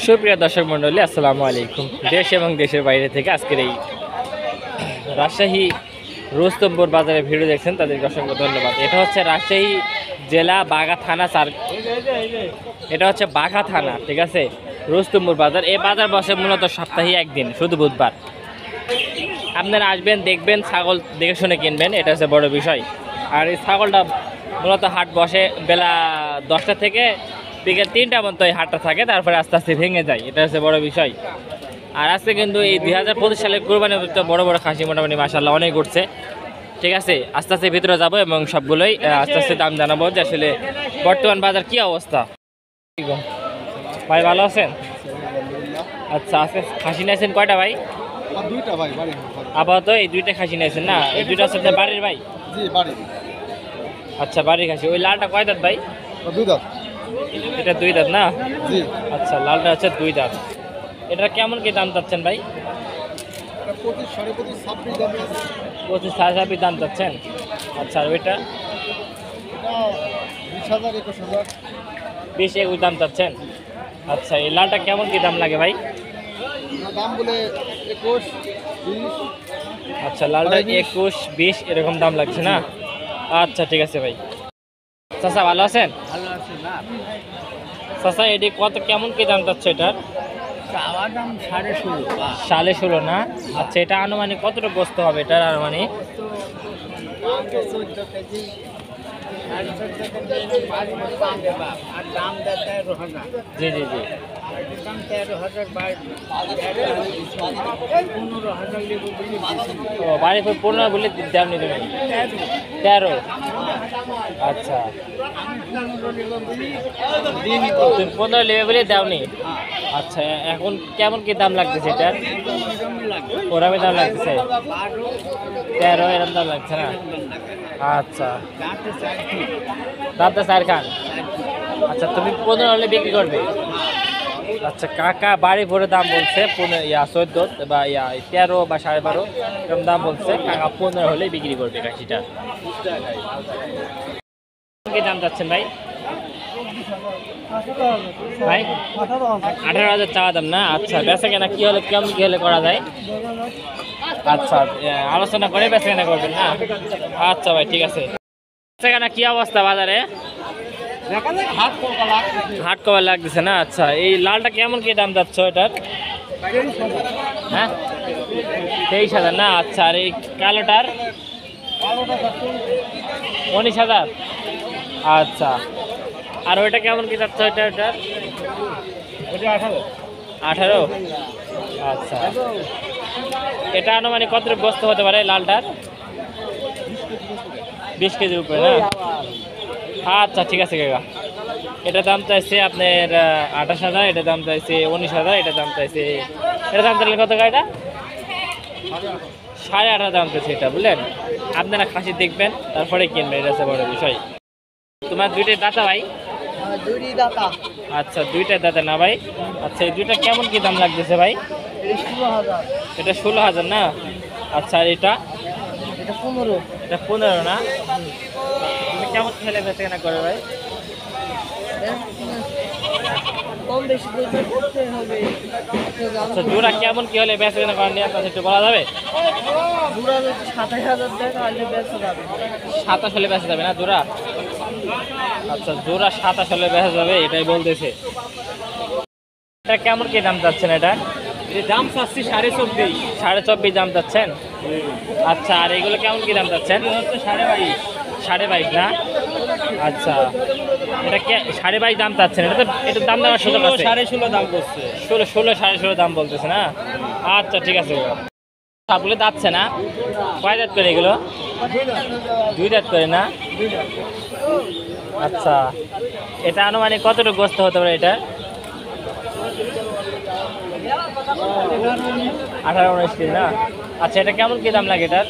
সুপ্রিয় দর্শক মণ্ডলী, আসসালামু আলাইকুম। দেশ এবং দেশের বাইরে থেকে আজকের এই রাজশাহী রুস্তমপুর বাজারে ভিডিও দেখছেন, তাদেরকে অসংখ্য ধন্যবাদ। এটা হচ্ছে রাজশাহী জেলা বাঘা থানা এটা হচ্ছে বাঘা থানা, ঠিক আছে, রুস্তমপুর বাজার। এই বাজার বসে মূলত সপ্তাহে একদিন, শুধু বুধবার। আপনারা আসবেন, দেখবেন, ছাগল দেখে শুনে কিনবেন, এটা হচ্ছে বড় বিষয়। আর এই ছাগলটা মূলত হাট বসে বেলা 10টা থেকে বিকেল 3টা পর্যন্ত এই হাটটা থাকে, তারপরে আস্তে আস্তে ভেঙে যায়, এটা হচ্ছে বড় বিষয়। আর আজকে কিন্তু এই 2025 সালের কোরবানি বড় বড় খাসি মোটামুটি মাশাআল্লাহ অনেক উঠছে, ঠিক আছে। আস্তে আস্তে ভিতরে যাবো এবং সবগুলোই আস্তে আস্তে দাম জানাবো যে আসলে বর্তমান বাজার কি অবস্থা। ভাই ভালো আছেন? আচ্ছা, আজকে খাসি নিয়েছেন কয়টা ভাই? দুইটা ভাই। আপাতত এই দুইটা খাসি নিয়েছেন না? এই দুইটা হচ্ছে আপনার বাড়ির ভাই? জি বাড়ি। আচ্ছা, বাড়ির খাসি। ওই লালটা কয় দাঁত ভাই? দুই দাঁত। এটা দুই দাঁত না? জি। আচ্ছা, লালটা হচ্ছে দুই দাঁত। এটা কেমন কি দাম চাচ্ছেন ভাই? 25, 25.5, 26 দাম। 25, 26.5 দাম চাচ্ছেন। আচ্ছা, আর ওইটা? 20,000, 21,000। 20, 21 দাম চাচ্ছেন। আচ্ছা, এই লালটা কেমন কি দাম লাগে ভাই? দাম বলে 21, 20। আচ্ছা, লালটা 21, 20 এরকম দাম লাগছে না? আচ্ছা, ঠিক আছে ভাই। চাচা ভালো আছেন? ভালো আছে না? চাচা এটি কত কেমন কি দাম চাচ্ছে এটার? চাওয়ার দাম 16.5। 16.5 না? আচ্ছা, এটা আনুমানিক কতটা গোস্ত হবে এটার আনুমানিক? 14 কেজি। আর দাম 13,000। জি জি জি। দাম 13,000, 15,000 লেবু বলি। ও, বাড়ি 15 বলে দাম নিতে নেই? 13। আচ্ছা, তুমি 15 নেবে বলে দাওনি? আচ্ছা, এখন কেমন কি দাম লাগতেছে এটার? ওরামে দাম লাগতেছে 13 এরকম দাম লাগছে না? আচ্ছা, দামটা 4 খান। আচ্ছা, তুমি 15 হলে বিক্রি করবে? আচ্ছা, কাকা বাড়ি ভরে দাম বলছে 14 বা 13 বা 12.5 এরকম দাম বলছে। কাকা 15 হলে বিক্রি করবে খাসিটা। কি দাম যাচ্ছেন ভাই? ভাই 18,000 চাওয়া দাম না? আচ্ছা, বেচা কেনা কি হলে কেমন কি হলে করা যায়? আচ্ছা, আলোচনা করে বেচা কেনা করবেন না? আচ্ছা ভাই, ঠিক আছে। বেচা কেনা কি অবস্থা বাজারে? হাট কবার লাগতেছে না? আচ্ছা, এই লালটা কেমন কি দাম যাচ্ছে এটার? হ্যাঁ, 23,000 না? আচ্ছা, আর এই কালোটার 19,000। আচ্ছা, আর ওইটা কেমন কি যাচ্ছে ওইটা? ওইটার 18। আচ্ছা, এটা আনুমানিক কত বস্তু হতে পারে লালটার? 20 কেজির উপরে না? আচ্ছা, ঠিক আছে কাকা। এটা দাম চাইছে আপনার 28,000, এটা দাম চাইছে 19,000, এটা দাম চাইছে, এটা দাম চাইলে কত এটা? 18.5 দাম চাইছে এটা, বুঝলেন? আপনারা খাসি দেখবেন, তারপরে কিনবেন, এটা হচ্ছে বড় বিষয়। তোমার দুইটাই দাতা ভাই? দুইটাই দাতা। আচ্ছা, দুইটাই দাতা না ভাই? আচ্ছা, এই দুইটা কেমন কি দাম লাগতেছে ভাই? 16,000। এটা 16,000 না? আচ্ছা, আর এটা? এটা 15। এটা 15 না? তুমি কেমন খেলে বেঁচে কেনা করে ভাই? কম বেশি করতে হবে। আচ্ছা, জোড়া কেমন কি হলে বেঁচে কেনা করেন আপনার একটু বলা যাবে? জোড়া যদি 27,000 দেয় তাহলে বেচা যাবে। 27 হলে বেঁচে যাবে না জোড়া? আচ্ছা, জোড়া 27 হলে বেঁচে যাবে, এটাই বলতেছে। এটা কেমন কি দাম চাচ্ছেন এটা? দাম চাচ্ছি 24.5। 24.5 দাম চাচ্ছেন? আচ্ছা, আর এগুলো কেমন কি দাম চাচ্ছেন? 22.5। 22.5 না? আচ্ছা, এটা 22.5 দাম চাচ্ছেন? এটা তো এটার দাম দেওয়ার সুযোগ আছে? 16.5 দাম করছে। 16, 16.5 দাম বলতেছে না? আচ্ছা, ঠিক আছে। সবগুলো যাচ্ছে না? কয় দাঁত করে এগুলো? 2 দাঁত করে না? আচ্ছা, এটা আনুমানিক কতটুকু গোস্ত হতে পারে এটা? 18-19 কেজি না? আচ্ছা, এটা কেমন কি দাম লাগে এটার?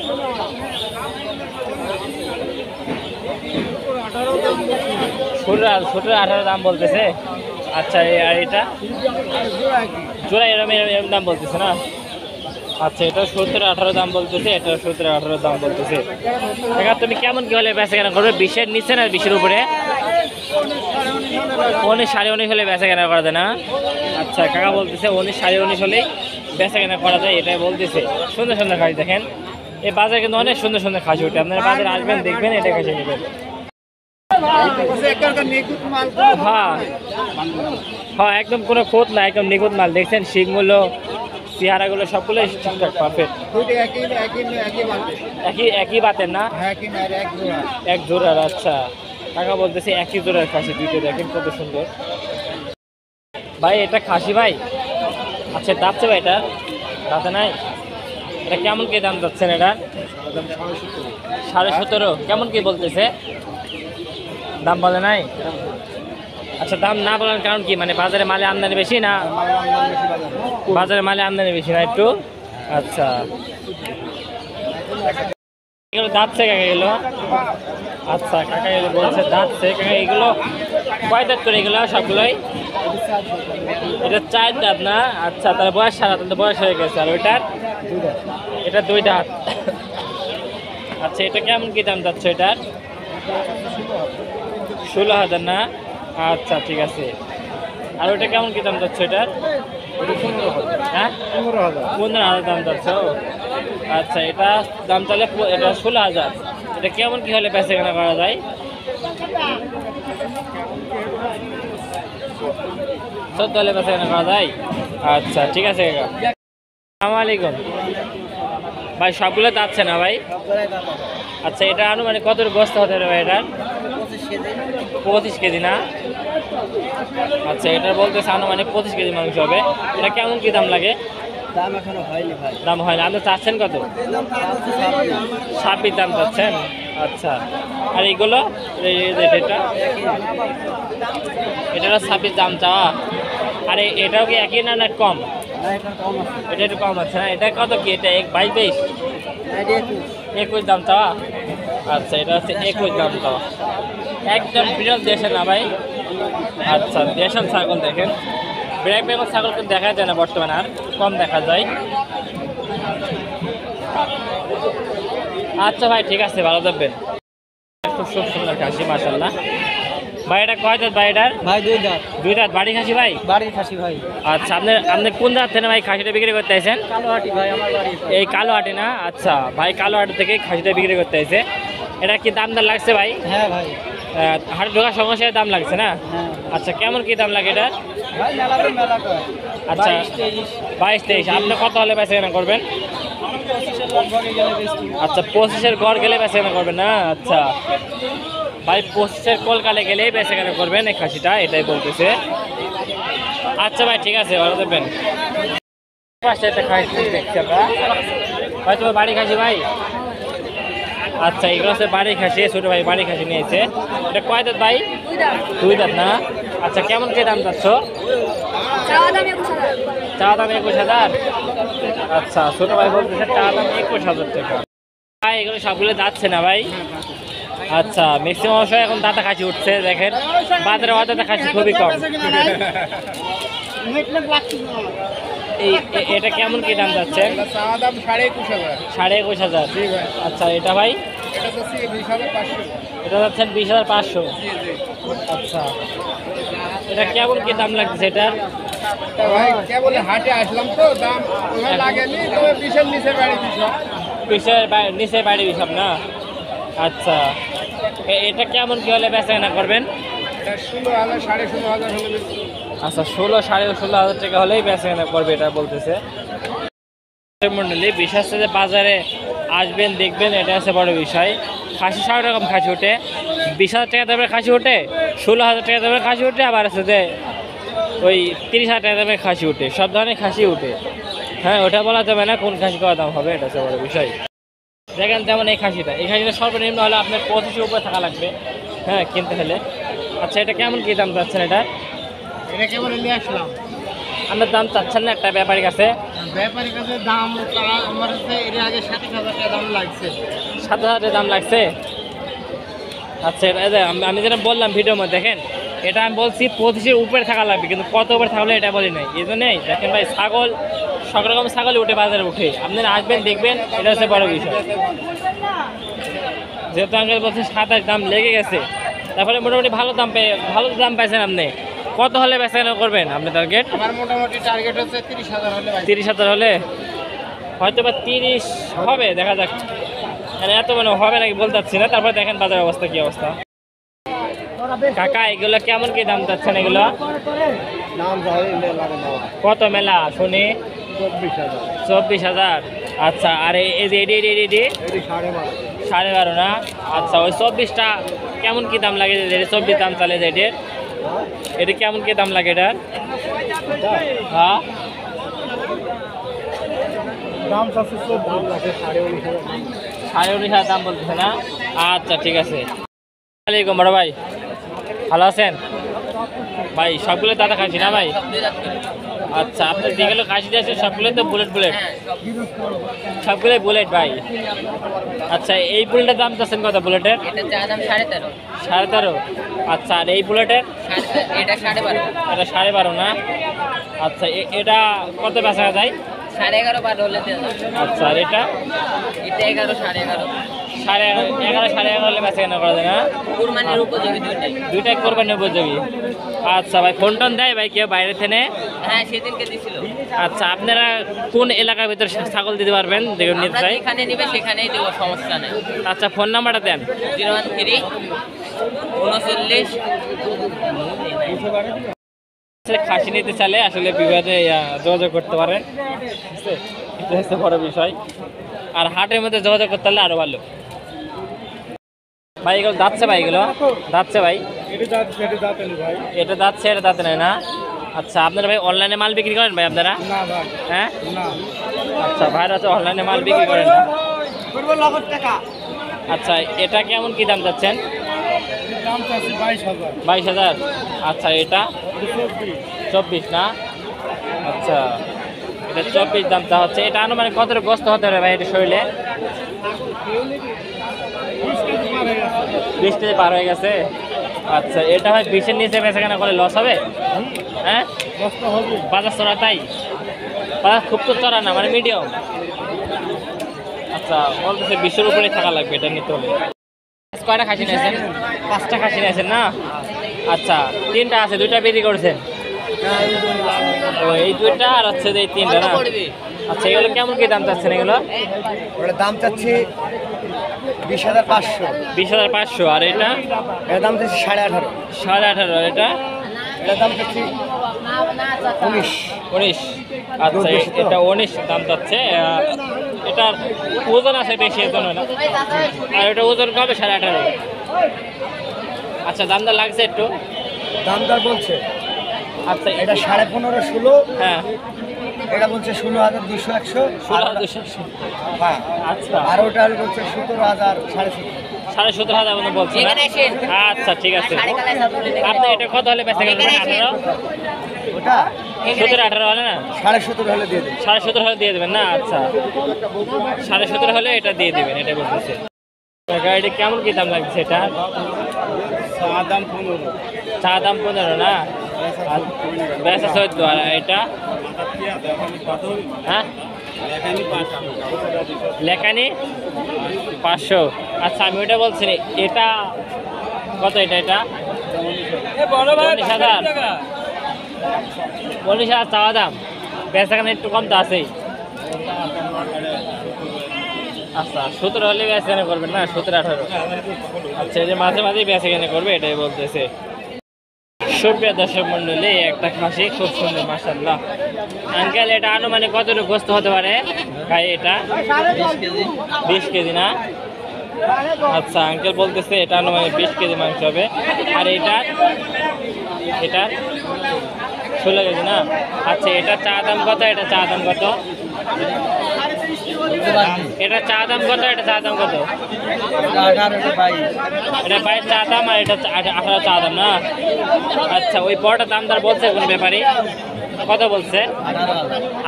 ছোট 18 দাম বলতেছে। আচ্ছা, আর এটা জোড়া এরম দাম বলতেছে না? আচ্ছা, এটা 17-18 দাম বলতেছে, এটা 17-18 দাম বলতেছে। দেখা তুমি কেমন কি হলে বেচা কেনা করবে? 20-এর নিচে না 20-এর উপরে? 19 হলে বেচা কেনা করা যায় না? আচ্ছা কাকা বলতেছে 19 হলেই বেচা কেনা করা যায়, এটাই বলতেছে। সুন্দর সুন্দর খাসি দেখেন, এই বাজারে কিন্তু অনেক সুন্দর সুন্দর খাসি ওঠে। আপনারা বাজারে আসবেন দেখবেন, এটা খাসি নেবেন। হ্যাঁ হ্যাঁ, একদম কোনো খোঁজ না, একদম নিখুঁত মাল। দেখছেন শিংগুলো, চেহারাগুলো সবগুলোই ঠিকঠাক পারফেক্ট। একই বাতের না? এক জোড়ার। আচ্ছা কাকা বলতেছে একই জোড়ার খাসি দুইটা, দেখেন কত সুন্দর। ভাই এটা খাসি ভাই? আচ্ছা দাঁতছে ভাই, এটা দাঁতে নাই? এটা কেমন কি দাম যাচ্ছেন এটা? 17.5। কেমন কি বলতেছে? দাম বলে নাই? আচ্ছা দাম না বলার কারণ কি, মানে বাজারে মালে আমদানি বেশি না? বাজারে মালে আমদানি বেশি না একটু? আচ্ছা এগুলো দাঁতছে কাকা এগুলো? আচ্ছা কাকা এগুলো বলছে দাঁতছে। কাকা এগুলো কয় দাঁত করে এগুলো সবগুলোই? এটা 4 দাঁত না? আচ্ছা তাহলে বয়স সারা, তাহলে বয়স হয়ে গেছে। আর ওইটার? এটা 2 দাঁত। আচ্ছা এটা কেমন কি দাম যাচ্ছে এটার? 16,000 না? আচ্ছা ঠিক আছে। আর ওইটা কেমন কি দাম যাচ্ছে এটার? হ্যাঁ 15,000 দাম যাচ্ছে। আচ্ছা এটা দাম তাহলে এটা 16,000। এটা কেমন কি হলে বেচা কেনা করা যায়? 14 হলে বেচা কেনা করা যায়? আচ্ছা ঠিক আছে কাকা। আসসালামু আলাইকুম ভাই, সবগুলো যাচ্ছে না ভাই? আচ্ছা এটা আনুমানিক কত বস্তা হতে পারে ভাই এটা? 25 কেজি না? আচ্ছা এটা বলতেছে আনুমানিক 25 কেজি মাংস হবে। এটা কেমন কি দাম লাগে? দাম এখনো হয়নি ভাই। দাম হয় না? আপনি চাচ্ছেন কত? 26 দাম চাচ্ছেন? আচ্ছা আর এইগুলো এটা 26 দাম চাওয়া? আরে এটাও কি একই না, না কম? এটা একটু কম আছে না? এটা কত কি? এটা 22 21 দাম চাওয়া? আচ্ছা এটা হচ্ছে 21 দাম চাওয়া। একদম বিরল দেশে না ভাই? আচ্ছা দেশাল ছাগল দেখেন, ব্ল্যাক বেঙ্গল ছাগল কিন্তু দেখা যায় না বর্তমানে, আর কম দেখা যায়। আচ্ছা ভাই ঠিক আছে, ভালো থাকবেন। খুব সুন্দর খাসি মাশাআল্লাহ। ভাই এটা কয় দাঁত ভাই এটার? ভাই 2 দাঁত। 2 দাঁত বাড়ি খাসি ভাই? বাড়ির খাসি ভাই। আচ্ছা আপনি কোন দাঁত থেকে ভাই খাসিটা বিক্রি করতে আইছেন? কালোহাটি ভাই আমার বাড়ি। এই কালোহাটি না? আচ্ছা ভাই কালোহাটি থেকে খাসিটা বিক্রি করতে আইছে। এটা কি দাম দর লাগছে ভাই? হ্যাঁ ভাই। হাটে ঢোকার সমস্যায় দাম লাগছে না? হ্যাঁ আচ্ছা কেমন কি দাম লাগে এটা? ভাই মেলা কয়। আচ্ছা 22-23। 22-23। আপনি কত হলে বেচা কেনা করবেন? 25-এর লগে গেলে বেশি। আচ্ছা 25-এর গড় গেলে বেচা কেনা করবেন না? আচ্ছা ভাই 25-এর কলকালে গেলেই বেচা কেনা করবেন এই খাসিটা, এটাই বলতেছে। আচ্ছা ভাই ঠিক আছে, ভালো থাকবেন। পাশে একটা খাসি দেখছি আমরা ভাই, তোমার বাড়ি খাসি ভাই? আচ্ছা এগুলো হচ্ছে বাড়ি খাসি, ছোটো ভাই বাড়ি খাসি নিয়েছে। এটা কয় দাঁত ভাই? 2 দাঁত না? আচ্ছা কেমন কি দাম চাচ্ছ? চাওয়া দাম 21,000। আচ্ছা ছোটো ভাই বলতেছে চাওয়া দাম 21,000 টাকা। ভাই এগুলো সবগুলো যাচ্ছে না ভাই? আচ্ছা ম্যাক্সিমাম অংশ এখন দাঁতা খাসি উঠছে, দেখেন বাজারে অদাতা খাসি খুবই কম। এটা কেমন কি দাম যাচ্ছে? 21,500। আচ্ছা এটা ভাই? এটা যাচ্ছেন 20,500। আচ্ছা এটা কেমন কি দাম লাগছে এটা? কেবল হাটে আসলাম তো, দাম লাগেনি, তবে 20-এর নিচে বাড়ি 20-এর নিচে বাড়ি সব না? আচ্ছা এটা কেমন কি হলে বেচা কেনা করবেন? 16,000 16,500 হলে। আচ্ছা 16,500 টাকা হলেই বেচা কেনা করবে, এটা বলতেছে। মন্ডলী বিশেষ যে বাজারে আসবেন দেখবেন, এটা হচ্ছে বড় বিষয়। খাসি 7 রকম খাসি ওঠে, 20,000 টাকা দামের খাসি ওঠে, 16,000 টাকা দামের খাসি ওঠে, আবার আছে যে ওই 30,000 টাকা দামের খাসি ওঠে, সব ধরনের খাসি ওঠে। হ্যাঁ ওটা বলা যাবে না কোন খাসি কত দাম হবে, এটা হচ্ছে বড় বিষয়। দেখেন যেমন এই খাসিটা সর্বনিম্ন হলে আপনার 25-এর উপরে থাকা লাগবে, হ্যাঁ কিনতে হলে। আচ্ছা এটা কেমন কি দাম চাচ্ছেন? এটা কেবল নিয়ে আসলাম। আপনার দাম চাচ্ছেন না একটা ব্যাপারীর কাছে? ব্যাপারীর কাছে দাম আমার কাছে এর আগে 27,000 টাকা দাম লাগছে। 7,000 দাম লাগছে? আচ্ছা এটা আমি যেটা বললাম ভিডিওর মধ্যে, দেখেন এটা আমি বলছি 25-এর উপরে থাকা লাগবে, কিন্তু কত উপরে থাকলে এটা বলি নাই। এই জন্যই দেখেন ভাই ছাগল সব রকম ছাগল উঠে বাজারে উঠে, আপনারা আসবেন দেখবেন, এটা হচ্ছে বড় বিষয়। যেহেতু আঙ্কেল বলছে 27 দাম লেগে গেছে, তাই তারপরে মোটামুটি ভালো দাম পাইছেন আপনি। কত হলে বেচাকেনা করবেন আপনি টার্গেট? আমার মোটামুটি টার্গেট হচ্ছে 30,000 হলে 30,000 হলে হয়তো বা 30 হবে, দেখা যাক। মানে এত মানে হবে নাকি বলতে পারছি না। তারপরে দেখেন বাজার অবস্থা কি অবস্থা। কাকা এগুলো কেমন কি দাম চাচ্ছেন এগুলো? নাম যাবে কত মেলা শুনি? 24,000। আচ্ছা, আর এই যে এডি 12.5 না? আচ্ছা, ওই 24টা কেমন কি দাম লাগে? 24 দাম চলে যে এটির, এটা কেমন কি দাম লাগে এটার? হ্যাঁ, দাম চাচ্ছে 19,500 দাম বলতেছে না? আচ্ছা ঠিক আছে। আসসালামাইকুম বড় ভাই, ভালো আছেন ভাই? সবগুলো দাদা খাসি না ভাই? আচ্ছা, আপনার যেগুলো খাসি আছে সবগুলো তো বুলেট, সবগুলোই বুলেট ভাই। আচ্ছা, এই বুলেটের দাম চাচ্ছেন কত? বুলেটের এটা চা দাম 13.5। 13.5। আচ্ছা, আর এই বুলেটের? এটা 12.5। এটা 12.5 না? আচ্ছা, এটা কত বেচা যায়? 11.5 হলে দেওয়া যাবে। আচ্ছা, আর এটা? এটা 11, 11.5। 11.5 হলে বেচা কেনা করা যায় না? কুরবানির উপযোগী দুইটাই কোরবানির উপযোগী। আচ্ছা ভাই, ফোন টোন দেয় ভাই কেউ বাইরে থেকে? হ্যাঁ, সেদিনকে দিছিল। আচ্ছা, আপনারা কোন এলাকার ভিতরে ছাগল দিতে পারবেন? দেখুন নিতে চাই। যেখানে নিবে সেখানেই দেবো, সমস্যা নেই। আচ্ছা, ফোন নাম্বারটা দেন। 013 39। খাসি নিতে চাইলে আসলে বিভাগে যোগাযোগ করতে পারেন, বুঝতে? এটা হচ্ছে বড় বিষয়। আর হাটের মধ্যে যোগাযোগ করতে পারলে আরো ভালো। ভাই এগুলো দাঁতছে ভাই? এগুলো দাঁতছে ভাই? এটা দাঁতছে, এটা দাঁতে নেই না? আচ্ছা, আপনারা ভাই অনলাইনে মাল বিক্রি করেন ভাই আপনারা? হ্যাঁ, আচ্ছা, ভাইরা তো অনলাইনে মাল বিক্রি করেন না। আচ্ছা, এটা কেমন কি দাম চাচ্ছেন? 22,000। আচ্ছা, এটা 24 না? আচ্ছা, এটা 24 দাম চা হচ্ছে। এটা আনুমানিক কত গোস্ত হতে পারে ভাই এটা শরীরে? 20 কেজি পার হয়ে গেছে। আচ্ছা, এটা হয় 20-এর নিচে বেচাকেনা করে লস হবে? হ্যাঁ, বাজার চড়া? তাই বাজার খুব তো চড়া না, মানে মিডিয়াম। আচ্ছা, বলতেছে 20-এর উপরে থাকা লাগবে এটা নিতে হলে। কয়টা খাসি নিয়েছেন? 5টা খাসি নিয়েছেন না? আচ্ছা, 3টা আছে, 2টা বিক্রি করেছেন? ও, এই 2টা আর হচ্ছে এই 3টা না? আচ্ছা, এগুলো কেমন কি দাম চাচ্ছেন এগুলো? ওটা দাম চাচ্ছি 20,500। 20,500। আর এটা? এর দাম চাচ্ছি 18.5। 18.5। আর এটা? এর দাম চাচ্ছি 19। আচ্ছা, এটা 19 দাম চাচ্ছে। এটার ওজন আছে বেশি, এর জন্য না। আর এটা ওজন কবে? 18.5। আচ্ছা, দামটা লাগছে একটু? দামদার বলছে আচ্ছা, এটা 15.5, 16। হ্যাঁ, এটা বলছে 16,200, 100। 16,200। হ্যাঁ, আচ্ছা, আর ওটা বলছে 17,000, 17,500। 17,500 মতো বলছে না? এখানে এসেন। আচ্ছা ঠিক আছে। আপনি এটা কত হলে বেচা কেনা করবেন? 18? ওটা 17-18 হলে না? 17.5 হলে দিয়ে দেবে। 17.5 হলে দিয়ে দেবেন না? আচ্ছা, 17.5 হলে এটা দিয়ে দেবেন, এটা বলতেছে। গাড়িটা কেমন কি দাম লাগছে এটা? চা দাম 15 না? বেচা 14। আর এটা? হ্যাঁ, লেখানি 500। আচ্ছা, আমি ওটা বলছি না। এটা কত? এটা 19,000। 19,000 চাওয়া দাম, বেচাখানে একটু কম তো আছেই। আচ্ছা, 17 হলে বেচাকেনা করবেন না? 17-18। আচ্ছা, এই যে মাঝে মাঝেই বেচাকেনা করবে এটাই বলতেছে। সুপ্রিয় দর্শক মন্ডলী, একটা খাসি খুব সুন্দর, মাশাআল্লাহ। আঙ্কেল, এটা আনুমানিক কতটুকু গোস্ত হতে পারে ভাই? এটা 20 কেজি না? আচ্ছা, আঙ্কেল বলতেছে এটা আনুমানিক 20 কেজি মাংস হবে। আর এটা 16 কেজি না? আচ্ছা, এটা চা দাম কত? এটা চা দাম কত? এটা চা দাম কত? এটা চা দাম কত? এটা 22 চা দাম, আর এটা 18 চা দাম না? আচ্ছা, ওই বড়টা দামদার বলছে কোন ব্যাপারে? কত বলছে?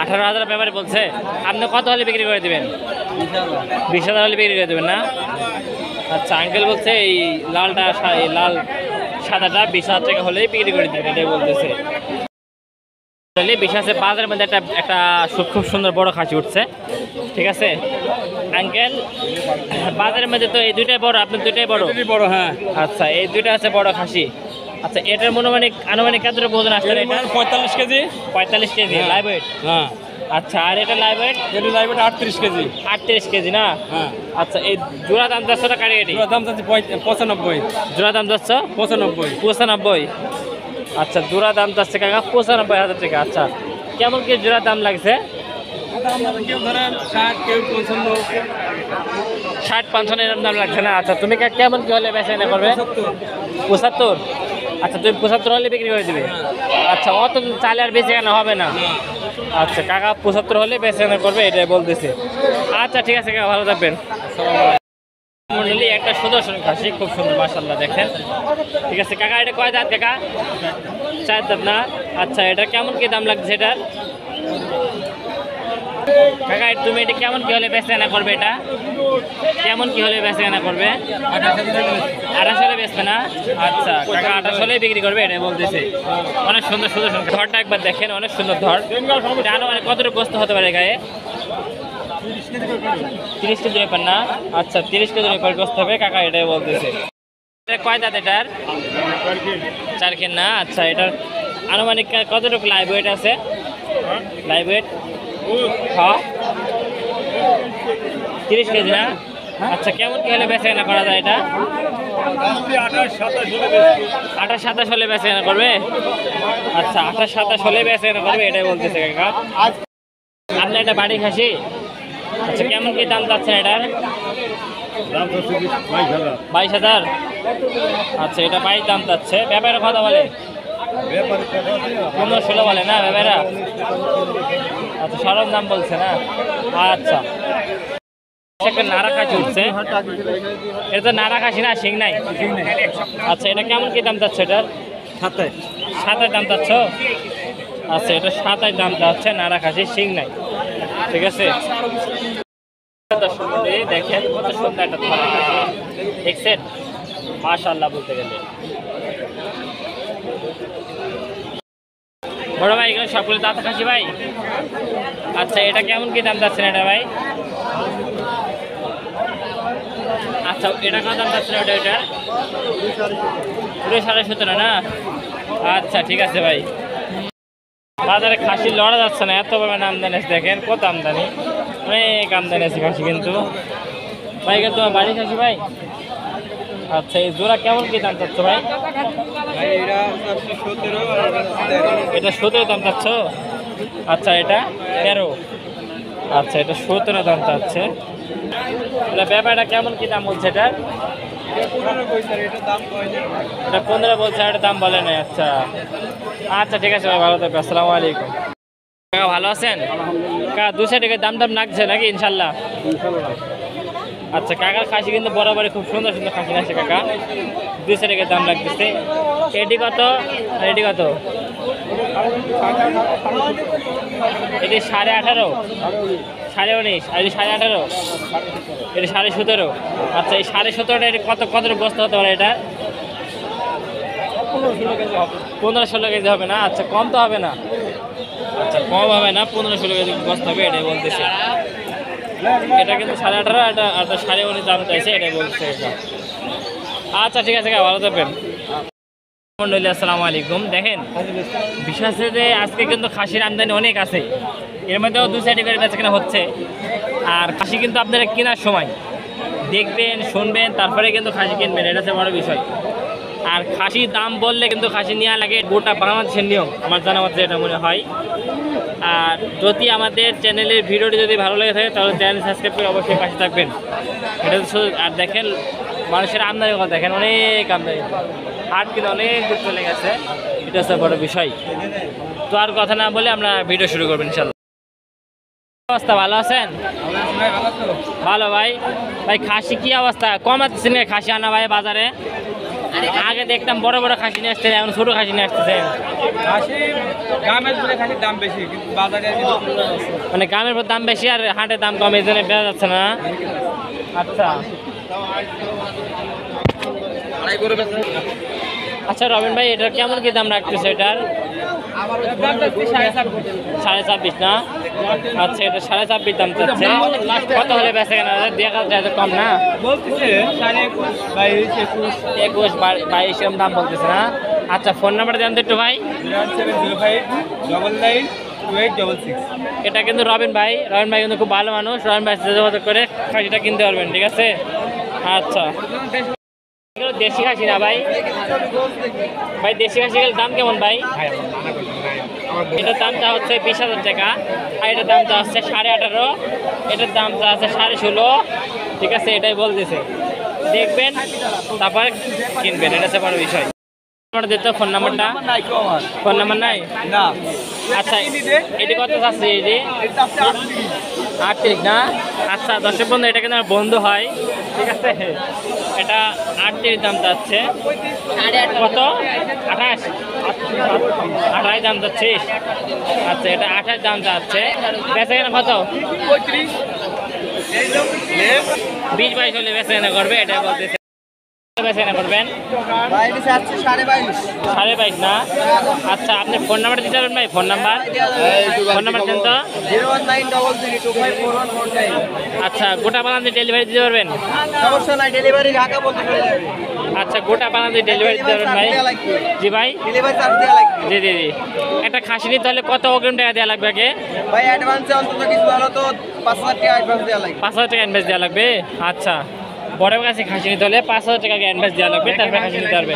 18,000 ব্যাপারে বলছে। আপনি কত হলে বিক্রি করে দেবেন? 20,000 হলে বিক্রি করে দেবেন না? আচ্ছা, আঙ্কেল বলছে এই লালটা, এই লাল সাদাটা 20,000 টাকা হলেই বিক্রি করে দেবেন, এটাই বলতেছে। বিশেষ বাজারের মধ্যে একটা খুব সুন্দর বড় খাসি উঠছে, ঠিক আছে আঙ্কেল? বাজারের মধ্যে তো এই দুইটাই বড়, আপনার দুইটাই বড়? বড়, হ্যাঁ। আচ্ছা, এই দুইটা আছে বড় খাসি। আচ্ছা, এটার আনুমানিক কতটুকু ওজন আসলে? এটা 45 কেজি। 45 KG live weight. হ্যাঁ। আচ্ছা, আর এটা লাইভ ওয়েট? এটা লাইভ ওয়েট 38 কেজি। 38 কেজি না? হ্যাঁ। আচ্ছা, এই জোড়া দাম যাচ্ছে না কারিগরি? দাম যাচ্ছে 95। জোড়া দাম যাচ্ছে 95। 95। আচ্ছা, জোড়া দাম যাচ্ছে কাকা 95,000 টাকা। আচ্ছা, কেমন কি জোড়া দাম লাগছে? কেউ ধরেন 60, কেউ 55। 60-55 এরকম দাম লাগছে না? আচ্ছা, তুমি কেমন কি হলে বেচা কেনা করবে? 75। আচ্ছা, তুমি 75 হলে বিক্রি করে দিবে? আচ্ছা, অত চালে আর বেচে কেনা হবে না? আচ্ছা, কাকা 75 হলে বেচে কেনা করবে, এটাই বলতেছে। আচ্ছা, ঠিক আছে কাকা, ভালো থাকবেন। মন্ডলী, একটা সুদর্শন খাসি, খুব সুন্দর মাশাআল্লাহ, দেখেন। ঠিক আছে কাকা, এটা কয় দাঁত কাকা? 4 দাঁত না? আচ্ছা, এটা কেমন কি দাম লাগছে এটার? কাকা, তুমি এটা কেমন কি হলে বেচে কেনা করবে? এটা কেমন কি হলে বেচে কেনা করবে? 28 হলে বেচবে না? আচ্ছা কাকা, 28 হলে বিক্রি করবে, এটাই বলতেছে। অনেক সুন্দর সুদর্শন ধরটা একবার দেখেন, অনেক সুন্দর ধর। মানে কতটুকু গোস্ত হতে পারে গায়ে? 30 কেজি ব্যাপার না? আচ্ছা, 30 কেজি ব্যাপার গোস্ত হবে কাকা, এটাই বলতেছে। এটা কয় দাঁত এটার? 4 কেন না? আচ্ছা, এটার আনুমানিক কতটুকু লাইভ ওয়েট আছে? Live weight? হ্যাঁ, 30 কেজি না? আচ্ছা, কেমন কি হলে বেচা কেনা করা যায় এটা? 28-27 হলে বেচা কেনা করবে? আচ্ছা, 28-27 হলে বেচা কেনা করবে, এটাই বলতেছে কাকা। আপনার এটা বাড়ি খাসি? আচ্ছা, কেমন কি দাম চাচ্ছেন এটার? 22,000। আচ্ছা, এটা 22 দাম চাচ্ছে। ব্যাপারে কথা বলে 15-16 বলে না ব্যাপারা? আচ্ছা, সরম দাম বলছে না? আচ্ছা, একটা নাড়া খাসি উঠছে, এটা তো নাড়া খাসি না, শিং নাই? আচ্ছা, এটা কেমন কি দাম চাচ্ছে এটার? 27 দাম চাচ্ছ? আচ্ছা, এটা 27 দাম চাচ্ছে, নাড়া খাসি, শিং নাই, ঠিক আছে। দেখেন কত সুন্দর একটা ধরা খাসি, দেখছেন? মাশাআল্লাহ বলতে গেলে। বড় ভাই, এগুলো সবগুলো দাঁত খাসি ভাই? আচ্ছা, এটা কেমন কি দাম চাচ্ছেন এটা ভাই? আচ্ছা, এটা কত দাম চাচ্ছেন ওটা? এটা পুরো 17.5 না? আচ্ছা, ঠিক আছে ভাই। বাজারে খাসি লড়া যাচ্ছে না, এত পরিমাণে আমদানি আছে, দেখেন কত আমদানি, অনেক আমদানি আছে খাসি কিন্তু ভাই। তোমার বাড়ি খাসি ভাই? আচ্ছা, এই জোড়া কেমন কি দাম চাচ্ছ ভাই? এটা 17 দাম চাচ্ছ? আচ্ছা, এটা 13। আচ্ছা, এটা 17 দাম চাচ্ছে। এটা ব্যাপারটা কেমন কি দাম বলছে এটা? এটা 15 বলছে, এটা দাম বলে নাই। আচ্ছা আচ্ছা, ঠিক আছে ভাই, ভালো থাকবে। আসসালামু আলাইকুম। কাকা ভালো আছেন? কাকা 200 টাকা দাম লাগছে নাকি? ইনশাল্লাহ। আচ্ছা, কাকার খাসি কিন্তু বরাবরই খুব সুন্দর সুন্দর খাসি আছে কাকা, 200 টাকা দাম লাগতেছে। এটি কত? এটি কত? এটি 18.5, 19.5, আর 18.5, এটি 17.5। আচ্ছা, এই 17.5টা এটি কতটুকু বস্তা হতে পারে এটা? 15-16 কেজি হবে না? আচ্ছা, কম তো হবে না? আচ্ছা, কম হবে না, 15-16 কেজি বস্তা হবে, এটাই বলতেছে। এটা কিন্তু 18.5, এটা 19.5 দাম চাইছে, এটাই বলছে এটা। আচ্ছা, ঠিক আছে, ভালো থাকবেন। মন্ডলী, আসসালামু আলাইকুম। দেখেন, বিশেষ যে আজকে কিন্তু খাসির আমদানি অনেক আছে, এর মধ্যেও 2 সাইডে করে বেচা কেনা হচ্ছে। আর খাসি কিন্তু আপনারা কেনার সময় দেখবেন, শুনবেন, তারপরে কিন্তু খাসি কিনবেন, এটা হচ্ছে বড় বিষয়। আর খাসির দাম বললে কিন্তু খাসি নেওয়া লাগে, গোটা বাংলাদেশের নিয়ম আমার জানা মতে এটা মনে হয়। আর যদি আমাদের চ্যানেলের ভিডিওটি যদি ভালো লেগে থাকে তাহলে চ্যানেল সাবস্ক্রাইব করে অবশ্যই পাশে থাকবেন। এটা তো আর দেখেন মানুষের আমদানির কথা দেখেন, অনেক আমদানি, হাট কিন্তু অনেক দূর চলে গেছে, এটা হচ্ছে বড় বিষয়। তো আর কথা না বলে আমরা ভিডিও শুরু করবেন ইনশাল্লাহ। অবস্থা ভালো আছেন? ভালো ভাই। ভাই খাসি কি অবস্থা? কমাচ্ছেন না খাসি আনা ভাই বাজারে? আগে দেখতাম বড় বড় খাসি নিয়ে আসতেন, এখন ছোট খাসি নিয়ে আসতেছেন। খাসির দাম বেশি, কিন্তু বাজারে মানে গ্রামের দাম বেশি আর হাটের দাম কম, এই জন্য বেড়া যাচ্ছে না। আচ্ছা আচ্ছা, রবিন ভাই, এটার কেমন কি দাম রাখতেছে? এটার 26.5 না? আচ্ছা, এটা 26.5 দাম চাচ্ছে। কত হলে বেচা কেনা হবে? দেখা যায় তো কম না? 21, 22 এরকম দাম বলতেছে না? আচ্ছা, ফোন নাম্বার দেন তো একটু ভাই। 01705992866। এটা কিন্তু রবিন ভাই কিন্তু খুব ভালো মানুষ। রবিন ভাই সাথে যোগাযোগ করে খাসিটা কিনতে পারবেন, ঠিক আছে? আচ্ছা, এগুলো দেশি খাসি না ভাই? ভাই দেশি খাসির দাম কেমন ভাই? এটার দামটা হচ্ছে 20,000 টাকা, আর এটার দামটা হচ্ছে 18.5, এটার দামটা আছে 16.5, ঠিক আছে? এটাই বলতেছে, দেখবেন তারপর কিনবেন, এটা হচ্ছে বড় বিষয়। দিতে ফোন নাম্বারটা, ফোন নাম্বার নাই না। আচ্ছা, এটি কত আছে? এটি 38 না? আচ্ছা, দর্শক বন্ধু, এটা কিন্তু আমার বন্ধু হয়, ঠিক আছে? এটা 38 দাম যাচ্ছে। কত? 28 দাম যাচ্ছে। আচ্ছা, এটা 28 দাম যাচ্ছে। বেচা কেনা কত? 20-22 হলে বেচা কেনা করবে, এটা বলতেছে। বেচা কেনা করবেন 22.5 না? আচ্ছা, আপনি ফোন নাম্বার দিতে পারবেন ভাই? ফোন নাম্বার দেন তো। 01933254149। আচ্ছা, গোটা বানাতে ডেলিভারি দিতে পারবেন? সমস্যা নাই, ডেলিভারি ঢাকা বলতে চলে যাবে। আচ্ছা, গোটা বানাতে ডেলিভারি দিতে পারবেন ভাই? জি ভাই, ডেলিভারি চার্জ দেওয়া লাগবে। জি জি জি। একটা খাসি নিতে হলে কত অগ্রিম টাকা দেওয়া লাগবে আগে? ভাই অ্যাডভান্সে অন্তত কিছু হলো তো 5,000 টাকা অ্যাডভান্স দেওয়া লাগবে। 5,000 টাকা অ্যাডভান্স দেওয়া লাগবে। আচ্ছা, বড় কাছে খাসি নিতে হলে 5,000 টাকা অ্যাডভান্স দেওয়া লাগবে, তারপরে খাসি নিতে পারবে।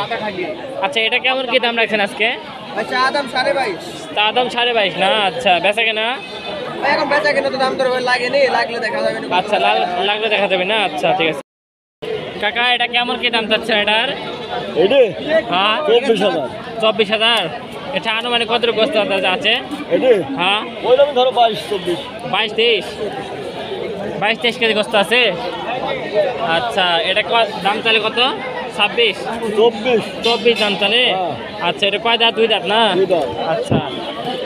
আচ্ছা, এটা কেমন কি দাম রাখছেন আজকে? ভাই চা দাম 22.5। তা দাম 22.5 না? আচ্ছা, বেচা কেনা? ভাই এখন বেচা কিনা তো দাম দর লাগেনি, লাগলে দেখা যাবে। আচ্ছা, লাগলে দেখা যাবে না? আচ্ছা, ঠিক আছে কাকা, এটা কেমন কি দাম চাচ্ছে এটার? হ্যাঁ, 24,000। এটা আনুমানিক কত গোস্ত আছে? হ্যাঁ, 22-23 কেজি গোস্ত আছে। আচ্ছা, এটা দাম চালে কত? 24 দাম চালে। আচ্ছা, এটা কয় দাঁত? 2 দাঁত না? আচ্ছা,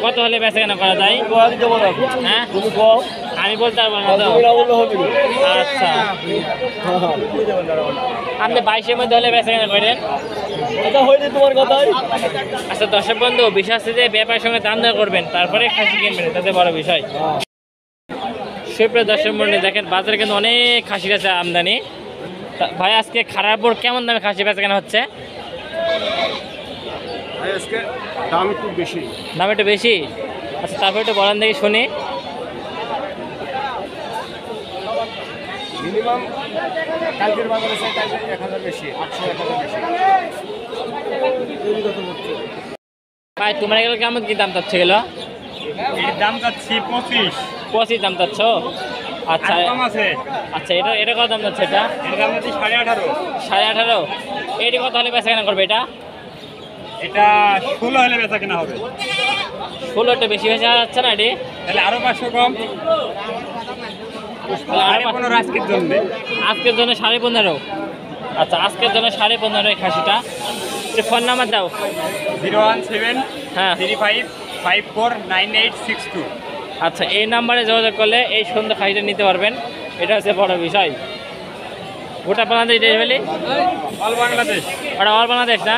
কত হলে বেচা কেনা করা যায়? হ্যাঁ, আমি বলতে পারবো না তো। আচ্ছা, আপনি 22-এর মধ্যে হলে বেচা কেনা করেন? তোমার কথাই। আচ্ছা, দর্শক বন্ধু, বিষয় আছে যে ব্যাপারের সঙ্গে দাম দর করবেন, তারপরে খাসি কিনবেন, তাতে বড় বিষয়। সুপ্রিয় দর্শক মন্ডলী, দেখেন বাজারে কিন্তু অনেক খাসি আছে আমদানি। ভাই, আজকে খারাপ কেমন দামে খাসি বেচা কেনা হচ্ছে? আজকে দাম একটু বেশি। দাম একটু বেশি? আচ্ছা, তারপরে একটু বলেন দেখি শুনি। মিনিমাম কালকের বাজারে 1,000 বেশি, 800-1,000 বেশি। ভাই, তোমার এগুলো কেমন কি দাম চাচ্ছে? গেল এর দাম যাচ্ছে 25 দাম চাচ্ছ? আচ্ছা আছে। আচ্ছা, এটা কত দাম যাচ্ছে? এটা এর দাম যাচ্ছে 18.5। 18.5। এটি কত হলে বেচা কেনা করবে? এটা 16 হলে বেচা কেনা হবে। 16 একটু বেশি বেশি যাচ্ছে না? এটি তাহলে আরো 500 কম। আজকের জন্য 15.5। আচ্ছা, আজকের জন্য 15.5 এই খাসিটা। ফোন নাম্বার দাও। 017 হ্যাঁ, 35549862। আচ্ছা, এই নাম্বারে যোগাযোগ করলে এই সুন্দর খাসিটা নিতে পারবেন, এটা হচ্ছে বড় বিষয়। গোটা বাংলাদেশ ডেলিভারি? অল বাংলাদেশ। ওটা অল বাংলাদেশ না?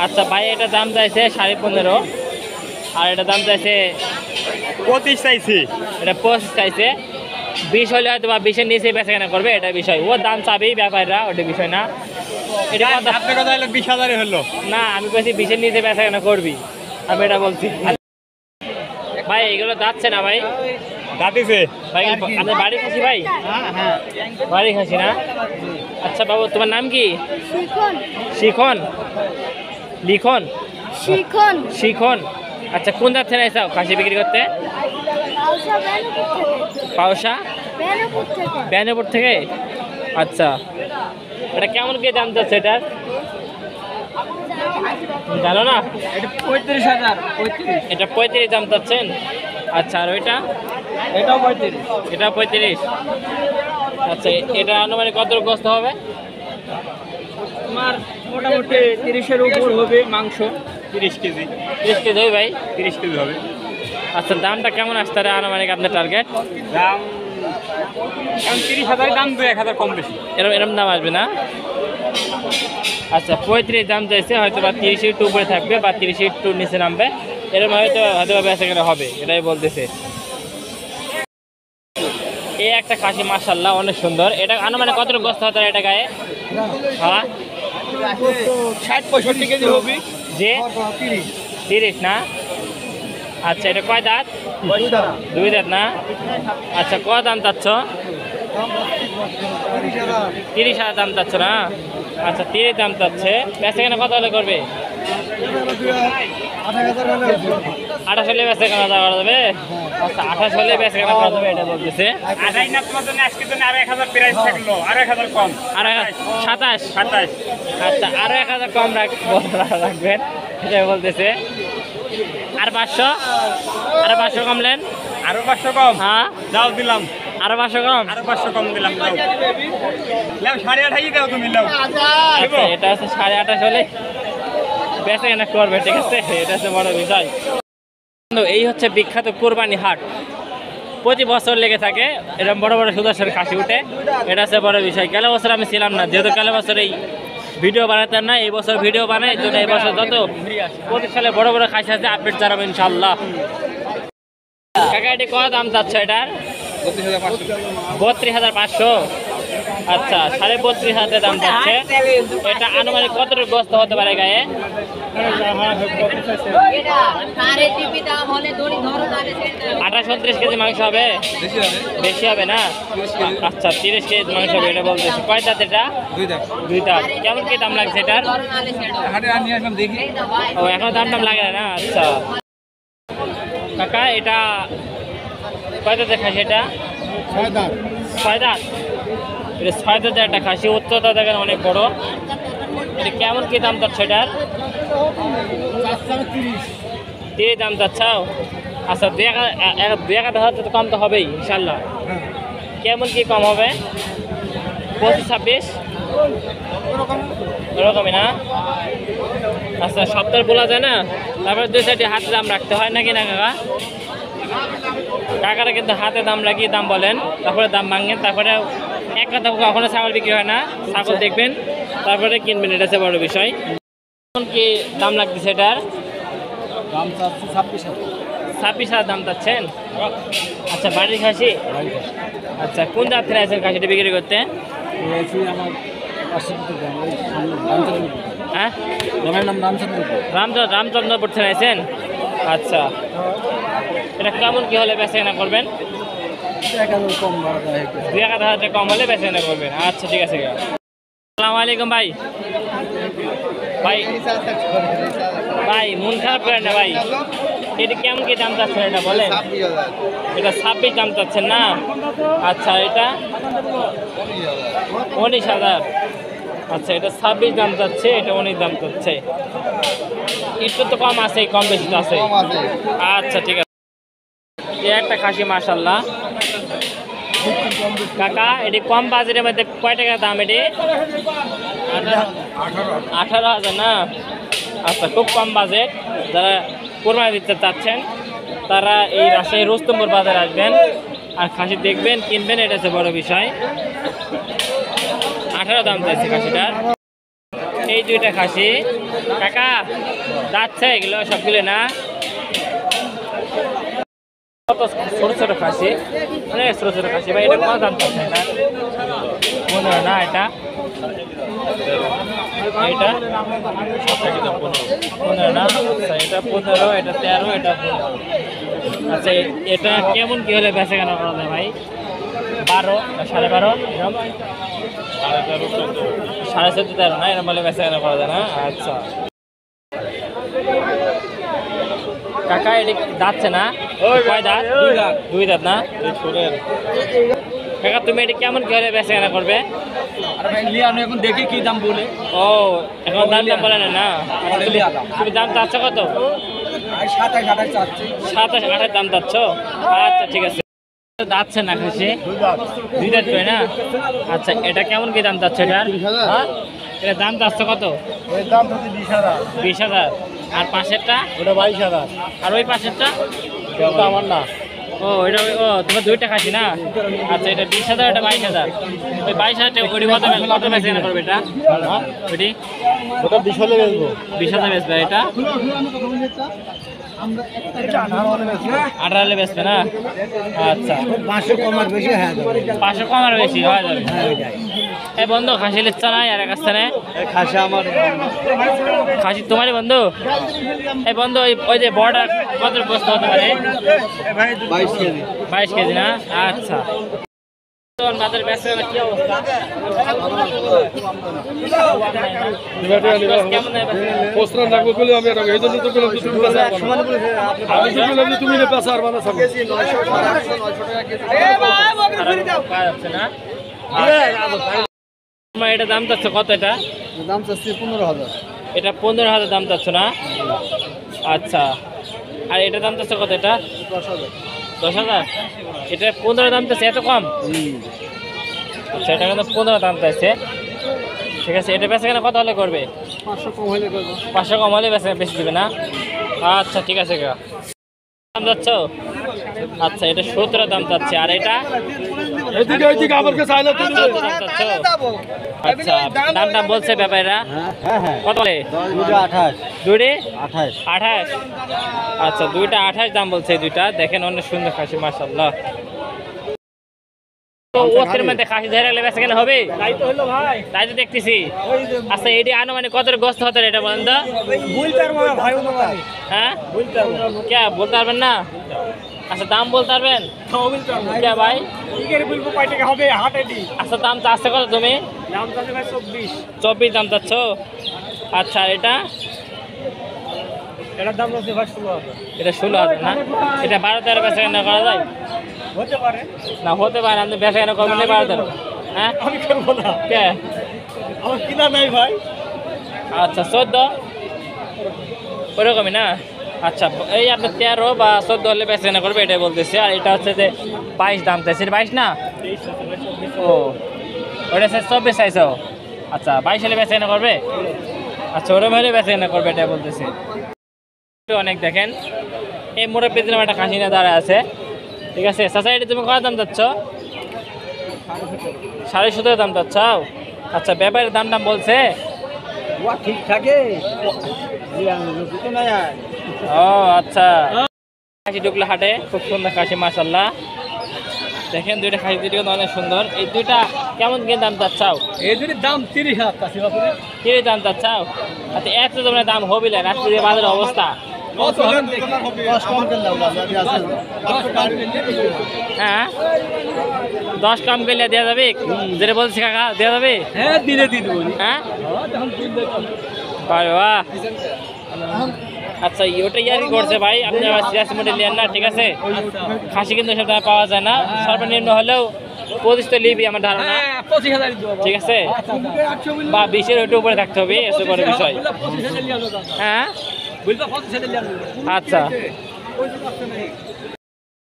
আচ্ছা ভাই, এটা দাম চাইছে 15.5, আর এটা দাম চাইছে 25 চাইছি। এটা 25 চাইছে। 20 হলে হয়তো বা 20-এর নিচে বেচা কেনা করবে, এটা বিষয়। ও দাম চাবেই ব্যাপারীরা, ওটা বিষয় না। এটা আপনার কথা হলো 20,000 হলো না, আমি বলছি 20-এর নিচে বেচা কেনা করবি, আমি এটা বলছি। ভাই, এগুলো যাচ্ছে না ভাই? দাঁতিছে ভাই, আপনার বাড়ি খাসি ভাই? বাড়ি খাসি না? আচ্ছা বাবু, তোমার নাম কি? শিখন? শিখন। আচ্ছা, কোন জাত থেকে এসেছো খাসি বিক্রি করতে? পাউসা বেনাপুর থেকে। আচ্ছা, এটা কেমন কি দাম যাচ্ছে এটার? জানো না? এটা 35,000। এটা 35 দাম চাচ্ছেন? আচ্ছা, আর ওইটা? এটাও 35। এটা 35। আচ্ছা, এটা আনুমানিক কত গোস্ত হবে? তোমার মোটামুটি 30-এর উপর হবে মাংস। 30 কেজি। 30 কেজি হবে ভাই? 30 কেজি হবে। আচ্ছা, দামটা কেমন আসতে পারে আনুমানিক আপনার টার্গেট? দাম এখন 30,000 দাম, 2-1,000 কম বেশি। এরকম দাম আসবে না? আচ্ছা 35 দাম চাইছে, হয়তো বা 30 একটু উপরে থাকবে বা 30 একটু নিচে নামবে, এরকম হয়তো বেচা কেনা হবে, এটাই বলতেছে। এই একটা খাসি মাশাআল্লাহ অনেক সুন্দর। এটা আনুমানিক কতটুকু গোস্ত হতে পারে এটা গায়ে? হ্যাঁ 60-65 কেজি হবে। যে 30 না? আচ্ছা এটা কয় দাঁত? 2 দাঁত না? আচ্ছা কত দাম চাচ্ছ? 30,000 দাম চাচ্ছ না? আচ্ছা 30 দাম চাচ্ছে, বেচা কেনা কত হলে করবে? 28 হলে বেচা কেনা করা যাবে। আচ্ছা 28 হলে বেচা কেনা করা যাবে, এটা বলতেছে। 28 না তোমার জন্য আজকের জন্য আরো 1000 প্রাইস থাকলো, আরো 1000 কম, আর 27। 27 আচ্ছা আরো 1000 কম রাখবেন, এটা বলতেছে। আর 500, আরো 500 কমলেন? আরো 500 কম। হ্যাঁ দাও দিলাম, আরো 500 কম। আরো 500 কম দিলাম, দাও। লাও 28.5 দাও তুমি, লাও। আচ্ছা এটা হচ্ছে 28.5 হলে বেচা কেনা করবে, ঠিক আছে, এটা হচ্ছে বড় বিষয়। এই হচ্ছে বিখ্যাত কোরবানি হাট, প্রতি বছর লেগে থাকে, এরকম বড় বড় সুদর্শন খাসি উঠে, এটা হচ্ছে বড় বিষয়। গেল বছর আমি ছিলাম না, যেহেতু গেল বছর এই ভিডিও বানাতাম না, এই বছর ভিডিও বানাই, এই জন্য এই বছর যত প্রতি সালে বড় বড় খাসি আছে আপডেট জানাবো ইনশাল্লাহ। কাকা এটি কত দাম চাচ্ছে এটার? 32,500। আচ্ছা 32,500 দাম যাচ্ছে। এটা আনুমানিক কতটুকু গোস্ত হতে পারে গায়ে? 28-29 কেজি মাংস হবে, বেশি হবে না? আচ্ছা 30 কেজি মাংস হবে, এটা বলতেছি। কয় দাঁত এটা? 2 দাঁত। কেমন কি দাম লাগছে এটার? ও এখন দাম লাগে না? আচ্ছা কাকা এটা কয় দাঁতের খাসি এটা? 6 দাঁত। এটা 6 দাঁতের একটা খাসি, উচ্চতা দেখেন অনেক বড়। এটা কেমন কি দাম যাচ্ছে এটার? 30 দাম যাচ্ছাও। আচ্ছা 2,000 তো কম তো হবেই ইনশাল্লাহ। কেমন কি কম হবে? 25-26 ওরকমই না? আচ্ছা সপ্তাহ বলা যায় না, তারপরে 2 সাইডে হাতে দাম রাখতে হয় নাকি না কাকা? কাকারা কিন্তু হাতে দাম লাগিয়ে দাম বলেন, তারপরে দাম ভাঙেন, তারপরে এক কথা কখনো ছাগল বিক্রি হয় না, ছাগল দেখবেন তারপরে কিনবেন, এটা হচ্ছে বড় বিষয়। কেমন কি দাম লাগতেছে এটার? দাম চাচ্ছি 26,000 দাম চাচ্ছেন? আচ্ছা বাড়ির খাসি? আচ্ছা কোন জাত থেকে আছেন খাসিটা বিক্রি করতে? আমার হ্যাঁ গ্রামের নাম রামচন্দ্রপুর। রামচন্দ্রপুর থেকে আছেন? আচ্ছা এটা কেমন কি হলে বেচা কেনা করবেন? 2,000 কম হলে বেচা কেনা করবেন। আচ্ছা ঠিক আছে। আসসালামু আলাইকুম ভাই। ভাই মন খারাপ করেন না ভাই, এটা কেমন কি দাম চাচ্ছেন এটা বলেন? এটা 26 দাম চাচ্ছেন না? আচ্ছা এটা 19,000। আচ্ছা এটা 26 দাম যাচ্ছে, এটা 19 দাম যাচ্ছে, একটু তো কম আছে, কম বেশি তো আছে। আচ্ছা ঠিক আছে। এই একটা খাসি মাশাআল্লাহ। কাকা এটি কম বাজারের মধ্যে কয় টাকা দাম? এটি 18,000 না? আচ্ছা খুব কম বাজেট, যারা কোরবানি দিতে চাচ্ছেন তারা এই রাজশাহী রুস্তমপুর বাজারে আসবেন আর খাসি দেখবেন, কিনবেন, এটা হচ্ছে বড় বিষয়। 18 দাম চাইছে খাসিটার। এই 2টা খাসি কাকা যাচ্ছে, এগুলো সবগুলো না? কত ছোট ছোট খাসি, অনেক ছোট ছোট খাসি ভাই, এটা কত দাম চাচ্ছে? এটা 15 না? এটা এটা 15 না? আচ্ছা এটা 15, এটা 13, এটা 15। আচ্ছা এটা কেমন কি হলে বেচা কেনা করা যায় ভাই? 12 না 12.5 এরকম? 14.5 না এরকম বলে বেচা কেনা করা যায় না? আচ্ছা কাকা এটি যাচ্ছে না? কয় দাঁত? 2 দাঁত না? কাকা তুমি এটি কেমন কি হলে বেচা কেনা করবে? আমি এখন দেখি কি দাম বলে। ও এখন দাম বলে না? তুমি দাম চাচ্ছ কত? 27-28 চাচ্ছি। 27-28 দাম চাচ্ছ? আচ্ছা ঠিক আছে। যাচ্ছে না খাসি? 2 দাঁত করে না? আচ্ছা এটা কেমন কি দাম যাচ্ছে এটার? হ্যাঁ এটা দাম যাচ্ছে কত? এর দাম হচ্ছে 20,000। 20,000। আর পাশেরটা? ওটা 22,000। আর ওই পাশেরটা? ওটা আমার না। ও এটা ও তোমার দুইটা খাসি না? আচ্ছা এটা 20,000 এটা 22,000। ওই 22,000 টাকা ওটি কত বেচে কেনা করবে এটা? ওটি ওটা 20 হলে বেচবো। 20,000 বেচবে এটা? 18 হলে বেচবে না? আচ্ছা 500 কম আর বেশি হয়ে যাবে। 500 কম আর বেশি হয়ে যাবে। এই বন্ধু খাসি লিখছে না আর এক স্থানে? খাসি আমার খাসি তোমারই বন্ধু? এই বন্ধু ওই যে বর্ডার কত বস্তু হতে পারে? 22 কেজি। 22 কেজি না? আচ্ছা বাজারে বেচে কি অবস্থা? কেমন পোস্টার লাগবে বলে আমি এটা এই জন্য তো বললাম যে তুমি পেশা বানাও। আমি তো বললাম যে তুমি না পেশা আর বানাও সব। কেজি 900 900 টাকা কেজি। যাচ্ছে না? তোমার এটা দাম চাচ্ছ কত? এটা দাম চাচ্ছি 15,000। এটা 15,000 দাম চাচ্ছ না? আচ্ছা আর এটা দাম চাচ্ছ কত? এটা 10,000। 10,000? এটা 15 দাম চাচ্ছে এত কম? আচ্ছা এটা কিন্তু 15 দাম চাইছে। ঠিক আছে এটা বেচা কেনা কত হলে করবে? 500 কম হলে করব। 500 কম হলে বেশি দিবে না? আচ্ছা ঠিক আছে দাম যাচ্ছ? আচ্ছা এটা 17 দাম যাচ্ছে আর এটা এদিকে আবার কে চাইলে তুমি 14 দাম যাচ্ছ? আচ্ছা দাম বলছে ব্যাপারীরা হ্যাঁ হ্যাঁ। কত বলে? 28। দুইটা 28। 28? আচ্ছা দুইটা 28 দাম বলছে। এই দুইটা দেখেন অনেক সুন্দর খাসি মাশাআল্লাহ। তো ওদের মধ্যে খাসি ধরে রাখলে বেচা কেনা হবে? তাই তো হলো ভাই, তাই তো দেখতেছি। আচ্ছা এটি আনুমানিক কত গোস্ত হতে এটা বলেন তো? বলতে পারবো না ভাই ভাই। হ্যাঁ বলতে পারবো না। কে বলতে পারবেন না? আচ্ছা দাম বলতে পারবেন কে ভাই? কি বলবো কয় টাকা হবে হাটে দি? আচ্ছা দাম চাচ্ছে কত তুমি? দাম চাচ্ছে ভাই 24। 24 দাম চাচ্ছ? আচ্ছা এটা এটার দাম হচ্ছে ভাই 16,000। এটা 16,000 না? এটা 12-13 বেচা কেনা করা যায় হতে পারে। না? হতে পারে আপনি বেচা কেনা করবেন না 12-13? হ্যাঁ আমি করবো না। কে? আমার কিনা নাই ভাই। আচ্ছা 14 ওরকমই না? আচ্ছা এই আপনার 13 বা 14 হলে বেচা কেনা করবে এটাই বলতেছে। আর এটা হচ্ছে যে 22 দাম চাইছে। 22 না? ও ওটা হচ্ছে 24 চাইছো? আচ্ছা 22 হলে বেচা কেনা করবে? আচ্ছা ওরকম হলে বেচা কেনা করবে এটাই বলতেছে। অনেক দেখেন এই মুরব্বী দিলাম একটা খাসি না দাঁড়া আছে। ঠিক আছে চাচা এটা তুমি কত দাম চাচ্ছ? 17.5 দাম চাচ্ছ? আচ্ছা ব্যাপারের দাম বলছে? ওয়া ঠিক থাকে। ও আচ্ছা খাসি ঢুকলো হাটে খুব সুন্দর খাসি মাশাআল্লাহ। দেখেন দুইটা খাসি দুটো অনেক সুন্দর। এই দুইটা কেমন কি দাম চাচ্ছাও? এই দুটির দাম 30,000 কাছে বাপুরে। কি দাম চাচ্ছাও? আচ্ছা এত তোমরা দাম হবে না আজকে যে বাজারের অবস্থা। 10 কম করে দাও হ্যাঁ 10 কম করলে দেওয়া যাবে? যেটা বলছি কাকা দেওয়া যাবে? হ্যাঁ দিলে দিয়ে দেবো। হ্যাঁ তখন বাহ বাহ। আচ্ছা ওটা ইয়ারি করছে ভাই, আপনি আবার সিরিয়াস মোডে নেন না। ঠিক আছে খাসি কিন্তু সব দামে পাওয়া যায় না, সর্বনিম্ন হলেও 25 তো লিবি আমার ধারণা। 25,000 ঠিক আছে বা 20-এর ওইটা উপরে থাকতে হবে, এসে বড় বিষয়। হ্যাঁ আচ্ছা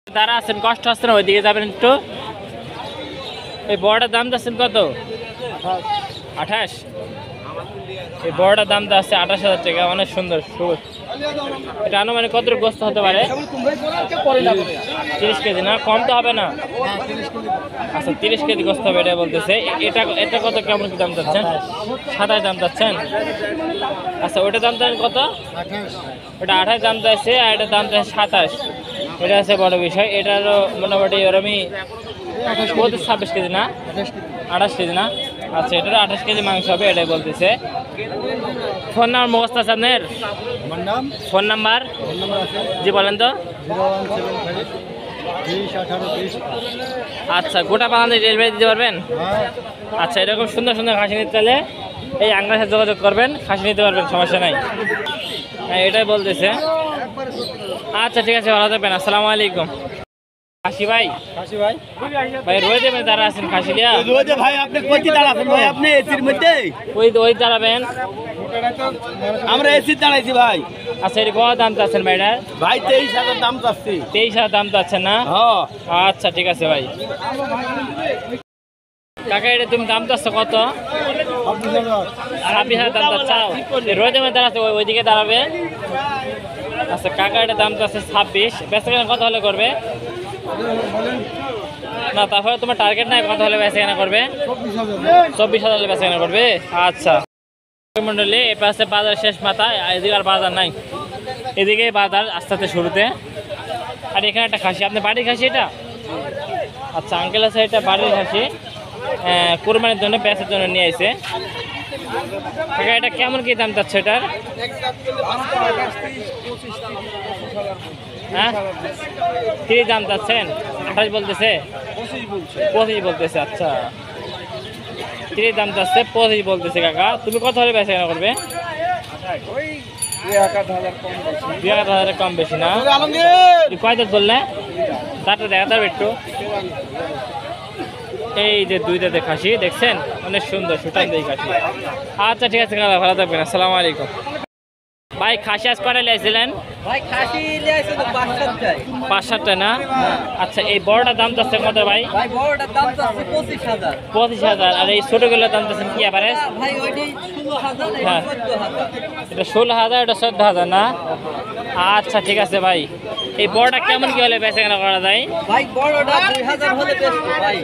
তারা আছেন কষ্ট হচ্ছে না, ওইদিকে যাবেন একটু। এই বড়টার দাম যাচ্ছেন কত? 28। এই বড়টার দাম আছে 28,000 টাকা, অনেক সুন্দর। এটা আনুমানিক কত গোস্ত হতে পারে? 30 কেজি না? কম তো হবে না? আচ্ছা 30 কেজি গোস্ত হবে এটা বলতেছে। এটা কত কেমন কি দাম চাচ্ছেন? 27 দাম চাচ্ছেন? আচ্ছা ওটার দাম চাচ্ছেন কত? ওটা 28 দাম চাইছে আর এটার দাম চাইছে 27। এটা আছে বড় বিষয়। এটারও মোটামুটি ওরমই 26 কেজি না? 28 কেজি না? আচ্ছা এটারও 28 কেজি মাংস হবে এটাই বলতেছে। ফোন নাম্বার মুখস্থ আছে আপনার? ফোন নাম্বার জি বলেন তো। 0175 আচ্ছা গোটা বাংলাদেশ ডেলিভারি দিতে পারবেন? আচ্ছা এরকম সুন্দর সুন্দর খাসি নিতে চাইলে এই আঙ্গার সাথে যোগাযোগ করবেন, খাসি নিতে পারবেন, সমস্যা নাই। হ্যাঁ এটাই বলতেছে। আচ্ছা ঠিক আছে ভালো থাকবেন, আসসালামু আলাইকুম। খাসি ভাই ভাই রয়ে দেবেন যারা আছেন খাসি দিয়া ভাই আপনি কই দাঁড়াবেন ভাই? আপনি এসির মধ্যে? ওই দাঁড়াবেন। আমরা এসি দাঁড়াইছি ভাই। আচ্ছা এর কত দাম চাচ্ছেন ভাইটার? ভাই 23,000 দাম চাচ্ছি। 23,000 দাম চাচ্ছেন না? হ্যাঁ আচ্ছা ঠিক আছে ভাই। কাকা এটা তুমি দাম চাচ্ছ কত? 26,000 দাম চাচ্ছাও? রয়ে দেবেন দাঁড়াচ্ছে ওইদিকে দাঁড়াবে। আচ্ছা কাকা এটা দাম চাচ্ছে 26, বেচা কেনা কত হলে করবে? না তারপরে তোমার টার্গেট নাই কত হলে বেচা কেনা করবে? 24,000 হলে বেচা কেনা করবে। আচ্ছা মন্ডলী, এই পাশে বাজার শেষ মাথা, এদিকে আর বাজার নাই, এদিকে বাজার আস্তে আস্তে শুরুতে। আর এখানে একটা খাসি, আপনার বাড়ির খাসি এটা? আচ্ছা আঙ্কেল আছে, এটা বাড়ির খাসি, কোরবানির জন্য বেচার জন্য নিয়ে আসে। এটা কেমন কি দাম যাচ্ছে এটার? হ্যাঁ 30 দাম যাচ্ছেন, 28 বলতেছে, 25 বলতেছে। আচ্ছা 30 দাম যাচ্ছে, 25 বলতেছে কাকা। তুমি কত হলে বেচা কেনা করবে? 2,000 কম বেশি না? কয় দাঁত বললে? দাঁতটা দেখা যাবে একটু। এই যে 2 দাঁতের খাসি দেখছেন, অনেক সুন্দর সুঠাম দেই খাসি। আচ্ছা ঠিক আছে কাকা, ভালো থাকবেন, আসসালামু আলাইকুম। ভাই খাসি আজ কয়টা লিয়েছিলেন? ভাই খাসি লিয়েছে তো 5-7টাই। 5-7টা না? আচ্ছা এই বড়টার দাম যাচ্ছে কত ভাই? ভাই বড়টার দাম যাচ্ছে 25,000। 25,000। আর এই ছোটগুলোর দাম যাচ্ছে কি অ্যাভারেজ? ভাই ওইটাই 16,000, হ্যাঁ। এটা 14,000। এটা 16,000, এটা 14,000 না? আচ্ছা ঠিক আছে ভাই, এই বড়টা কেমন কি হলে বেচা কেনা করা যায়? ভাই বড়টা 2,000 হলে বেচবো ভাই।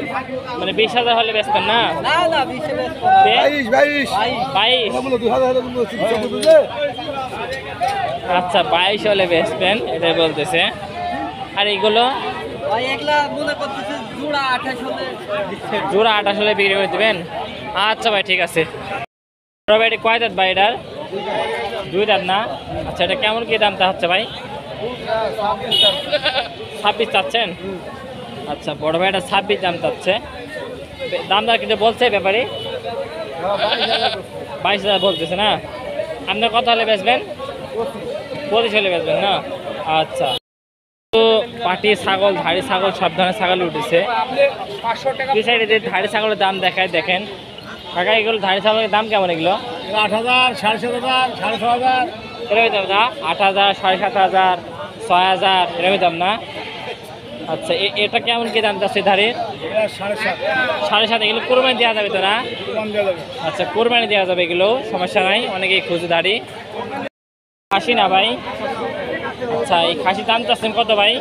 মানে 20,000 হলে বেচবেন না? না না 20 এ বেচবো না। 22। আচ্ছা 22 হলে বেচবেন, এটাই বলতেছে। আর এইগুলো ভাই এগুলা মনে করতেছে জোড়া 28 হলে দিচ্ছে। জোড়া 28 হলে বিক্রি করে দেবেন? আচ্ছা ভাই ঠিক আছে। বড় ভাই এটা কয় দাঁত ভাই এটার? 2 দাঁত না? আচ্ছা এটা কেমন কি দামটা হচ্ছে ভাই? 26 চাচ্ছেন? আচ্ছা বড় ভাই এটা 26 দাম চাচ্ছে। দাম দর কিন্তু বলছে ব্যাপারে? 22,000 বলতেছে না? আপনার কত হলে বেচবেন? 25 হলে বেচবেন না? আচ্ছা তো পাটি ছাগল, ধাড়ি ছাগল, সব ধরনের ছাগল উঠেছে। দুই সাইডে যে ধাড়ি ছাগলের দাম দেখায় দেখেন কাকা, এগুলো ধাড়ি ছাগলের দাম কেমন? এগুলো 8,000, 7,500, 6,500। এরকম দাম না? 8,000, 7,500, 6,000 এরকম দাম না? আচ্ছা এটা কেমন কি দাম যাচ্ছে ধাড়ির? 7,500। এগুলো কোরবানি দেওয়া যাবে তো না? আচ্ছা কোরবানি দেওয়া যাবে, এগুলো সমস্যা নাই, অনেকেই খুঁজে ধাড়ি। খাসি না ভাই? আচ্ছা এই খাসি দাম চাচ্ছেন কত ভাই?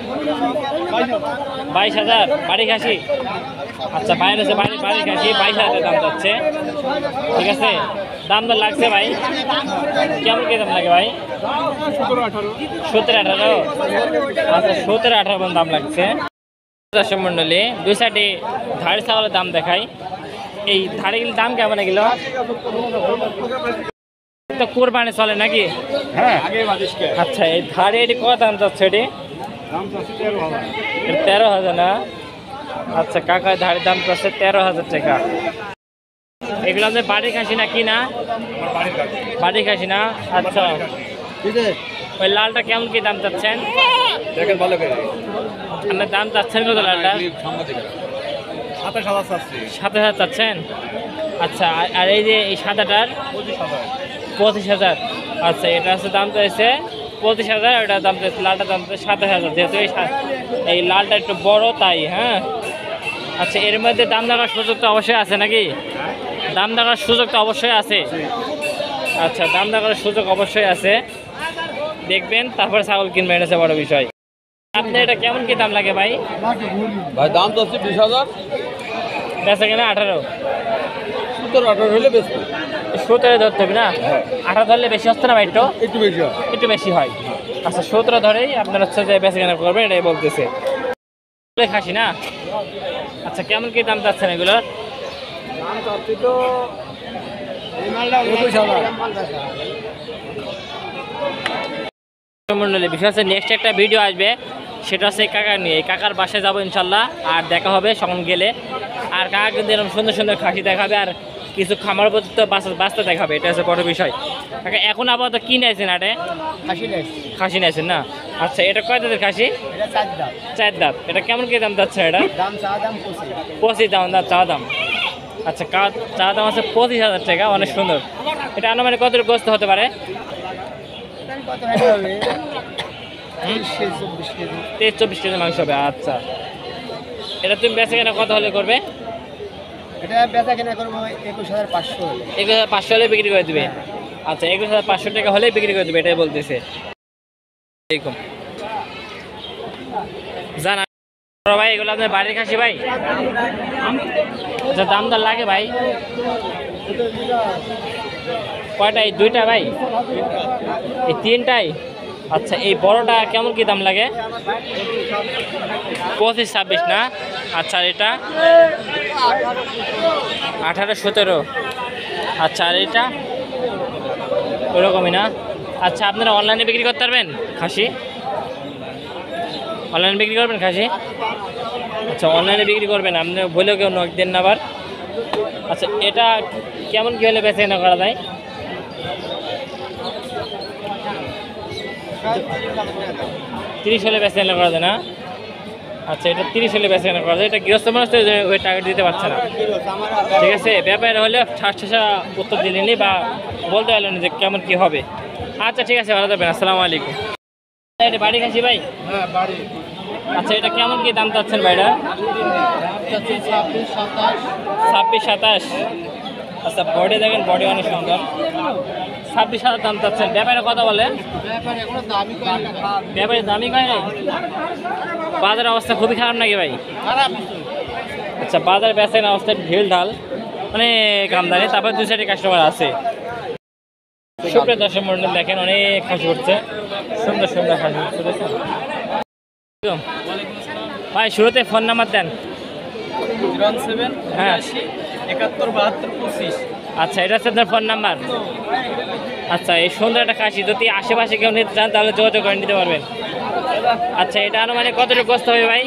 22,000 বাড়ি খাসি? আচ্ছা বাইরে আছে বাড়ির খাসি, 22,000 দাম যাচ্ছে। ঠিক আছে, দাম দর লাগছে ভাই? কেমন কি দাম লাগে ভাই? 17-18। আচ্ছা 17-18 দাম লাগছে। দর্শক মন্ডলী, দুই সাইডে ধাড়ি ছাগলের দাম দেখাই। এই ধাড়িগুলির দাম কেমন এগুলো? তো কোরবানি চলে নাকি? হ্যাঁ আচ্ছা এই ধারে এটি কত দাম যাচ্ছে? এটি 13,000 না? আচ্ছা কাকা ধারের দাম যাচ্ছে 13,000 টাকা। এগুলো আপনার বাড়ির খাসি না কি না? বাড়ির খাসি না? আচ্ছা ওই লালটা কেমন কি দাম চাচ্ছেন? দেখেন ভালো করে। আপনার দাম চাচ্ছেন কত লালটা? 27,000 চাচ্ছি। 7,000 চাচ্ছেন? আচ্ছা আর এই যে এই সাদাটার 25,000। আচ্ছা এটা হচ্ছে দাম চাইছে 25,000, ওটার দাম চাইছে, লালটার দাম চাইছে 7,000, যেহেতু এই লালটা একটু বড় তাই। হ্যাঁ আচ্ছা এর মধ্যে দাম দেওয়ার সুযোগ তো অবশ্যই আছে নাকি? দাম দেওয়ার সুযোগ তো অবশ্যই আছে। আচ্ছা দাম দেওয়ার সুযোগ অবশ্যই আছে, দেখবেন তারপরে ছাগল কিনবেন, এটা হচ্ছে বড় বিষয়। আপনার এটা কেমন কি দাম লাগে ভাই? ভাই দাম তো হচ্ছে 20,000। বেচা কিনা 18? 17-18 হলে বেশি। 17 ধরতে হবে না? 18 ধরলে বেশি হচ্ছে না ভাই? একটু বেশি হয়। একটু বেশি হয়। আচ্ছা 17 ধরেই আপনার হচ্ছে যে বেচা কেনা করবেন, এটাই বলতেছে। খাসি না? আচ্ছা কেমন কি দাম চাচ্ছেন এগুলোর? দাম চাচ্ছি তো এই মালটা 21,000। মন্ডলী বিষয় হচ্ছে নেক্সট একটা ভিডিও আসবে, সেটা হচ্ছে এই কাকার নিয়ে। এই কাকার বাসায় যাবো ইনশাল্লাহ, আর দেখা হবে সখন গেলে। আর কাকা কিন্তু এরকম সুন্দর সুন্দর খাসি দেখাবে, আর কিছু খামার পদ্ধতি বাঁচতে দেখাবে, এটা হচ্ছে বড় বিষয়। কাকা এখন আপাতত কি নিয়েছেন আটে? খাসি নিয়েছেন না? আচ্ছা এটা কয় দাঁতের খাসি? 4 দাঁত। এটা কেমন কি দাম যাচ্ছে? এটা 25 দাম চা দাম। আচ্ছা চা দাম আছে 25,000 টাকা, অনেক সুন্দর। এটা আনুমানিক কত গোস্ত হতে পারে? 23-24 কেজি মাংস হবে। আচ্ছা এটা তুমি বেচা কেনা কত হলে করবে? এটা বেচা কেনা করবো 21,500 হলে। 21,500 হলে বিক্রি করে দেবে? আচ্ছা 21,500 টাকা হলে বিক্রি করে দেবে, এটাই বলতেছে। জানা ভাই এগুলো আপনার বাড়ির খাসি ভাই? আচ্ছা দাম দর লাগে ভাই? কয়টা? এই দুইটা ভাই? এই তিনটাই? আচ্ছা এই বড়টা কেমন কি দাম লাগে? 25-26 না? আচ্ছা আর এটা 18-17। আচ্ছা আর এটা ওরকমই না? আচ্ছা আপনারা অনলাইনে বিক্রি করতে পারবেন খাসি? অনলাইনে বিক্রি করবেন খাসি? আচ্ছা অনলাইনে বিক্রি করবেন, আপনি বলেও কেউ নক দেন না আবার। আচ্ছা এটা কেমন কী হলে বেচা কেনা করা যায়? 30 হলে বেচা কেনা করা যায় না? আচ্ছা এটা 30 হলে বেচা কেনা করা যায়। এটা গৃহস্থ মানুষ তো ওই টাকা দিতে পারছে না, ঠিক আছে? ব্যাপার হলে ঠাসা উত্তর দিলেনি বা বলতে পারলেন যে কেমন কি হবে। আচ্ছা ঠিক আছে, ভালো থাকবেন, আসসালামু আলাইকুম। এটা বাড়ি খাসি ভাই? হ্যাঁ বাড়ি আচ্ছা এটা কেমন কি দাম চাচ্ছেন ভাইটা? 26-27। আচ্ছা বডি দেখেন, বডি অনেক সুন্দর। 26,000 দাম চাচ্ছেন। ব্যাপারে কথা বলে? ব্যাপারে দামি কয় নাই? বাজারের অবস্থা খুবই খারাপ নাকি ভাই? আচ্ছা বাজার বেচেন অবস্থা ঢিল ঢাল, অনেক আমদানি, তারপর 2-4টি কাস্টমার আছে। সুপ্রিয় দর্শক মন্ডল দেখেন অনেক খাসি উঠছে, সুন্দর সুন্দর খাসি উঠছে দেখছেন ভাই। শুরুতে ফোন নাম্বার দেন। 07 হ্যাঁ 71 72 25। আচ্ছা এটা হচ্ছে আপনার ফোন নাম্বার। আচ্ছা এই সুন্দর একটা খাসি যদি আশেপাশে কেউ নিতে চান তাহলে যোগাযোগ করে নিতে পারবেন। আচ্ছা এটা আনুমানিক কতটুকু গোস্ত হবে ভাই?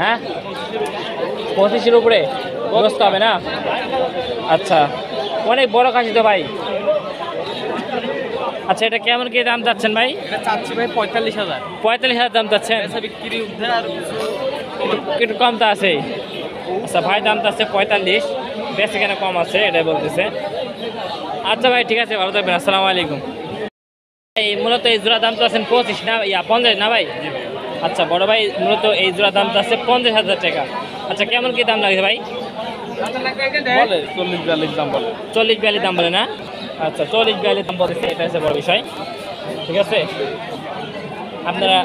হ্যাঁ 25-এর উপরে গোস্ত হবে না? আচ্ছা অনেক বড় খাসি তো ভাই। আচ্ছা এটা কেমন কি দাম চাচ্ছেন ভাই? এটা চাচ্ছি ভাই 45,000। 45,000 দাম চাচ্ছেন? বিক্রি উদ্ধার আর একটু কম তো আছে। আচ্ছা ভাই দাম চাচ্ছে 45, বেশি কেন কম আছে এটাই বলতেছে। আচ্ছা ভাই ঠিক আছে, ভালো থাকবেন, আসসালামু আলাইকুম। এই মূলত এই জোড়া দাম তো আছেন 25 না 50 না ভাই? আচ্ছা বড় ভাই মূলত এই জোড়া দাম তো আছে 50,000 টাকা। আচ্ছা কেমন কি দাম লাগছে ভাই? বলে 40-42 দাম বলে। 40-42 দাম বলে না? আচ্ছা 40-42 দাম বলতেছে, এটা হচ্ছে বড় বিষয়, ঠিক আছে? আপনারা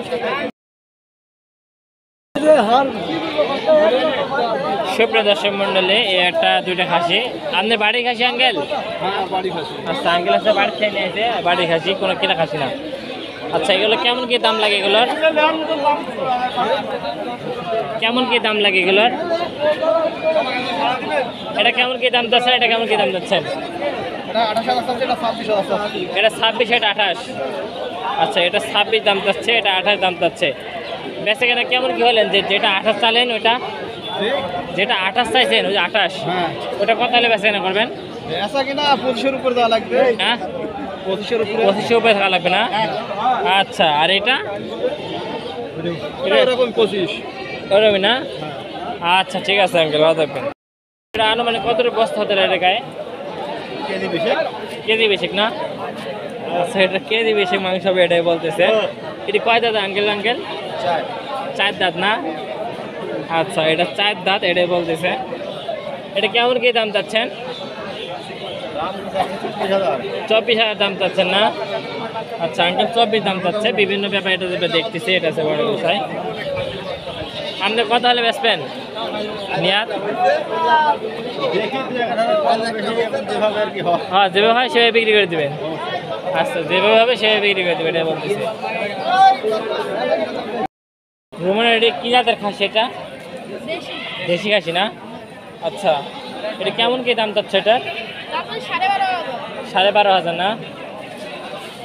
সুপ্রিয় দর্শক মন্ডলে এই একটা দুইটা খাসি। আপনার বাড়ি খাসি আঙ্কেল? হ্যাঁ বাড়ি খাসি। আচ্ছা আঙ্কেল আছে বাড়ি খেয়ে নিয়েছে, বাড়ি খাসি, কোনো কিনা খাসি না। আচ্ছা এগুলো কেমন কি দাম লাগে এগুলোর? কেমন কি দাম লাগে এগুলোর? এটা কেমন কি দাম যাচ্ছেন? এটা কেমন কি দাম যাচ্ছেন? এটা 26, এটা 28। আচ্ছা এটা 26 দাম যাচ্ছে, এটা 28 দাম যাচ্ছে। বেচে কেনা কেমন কি হলেন? যে যেটা 28 চাইলেন ওইটা, যেটা 28 চাইছেন ওই যে 28, ওটা কত হলে বেচে কেনা করবেন? কিনা 25-এর উপর দেওয়া লাগবে। হ্যাঁ 25-এর উপরে 25 উপরে থাকা লাগবে না? আচ্ছা আর এটা এরকম 25। ওরকমই না? আচ্ছা ঠিক আছে আঙ্কেল, ভালো থাকবেন। এটা আনুমানিক কতটুকু বস্তা হতে লাগে গায়ে? কেজি বেশি। কেজি বেশি না? আচ্ছা এটা কেজি বেশি মাংস হবে এটাই বলতেছে। এটি কয় দাঁত আঙ্কেল? আঙ্কেল 4 দাঁত না? আচ্ছা এটা 4 দাঁত এটাই বলতেছে। এটা কেমন কি দাম চাচ্ছেন? 24,000 দাম চাচ্ছেন না? আচ্ছা আঙ্কেল 24 দাম চাচ্ছে। বিভিন্ন ব্যাপার এটা যেটা দেখতেছি এটা হচ্ছে বড় বিষয়। আপনি কত হলে বেচবেন নিয়াত? হ্যাঁ যেভাবে হয় সেভাবে বিক্রি করে দেবেন। আচ্ছা যেভাবে হবে সেভাবে বিক্রি করে দেবেন এটা বলতেছে। রোমানের এটা কী জাতের খাসি? এটা দেশি খাসি না? আচ্ছা এটা কেমন কি দাম চাচ্ছে? এটা 12,500 না?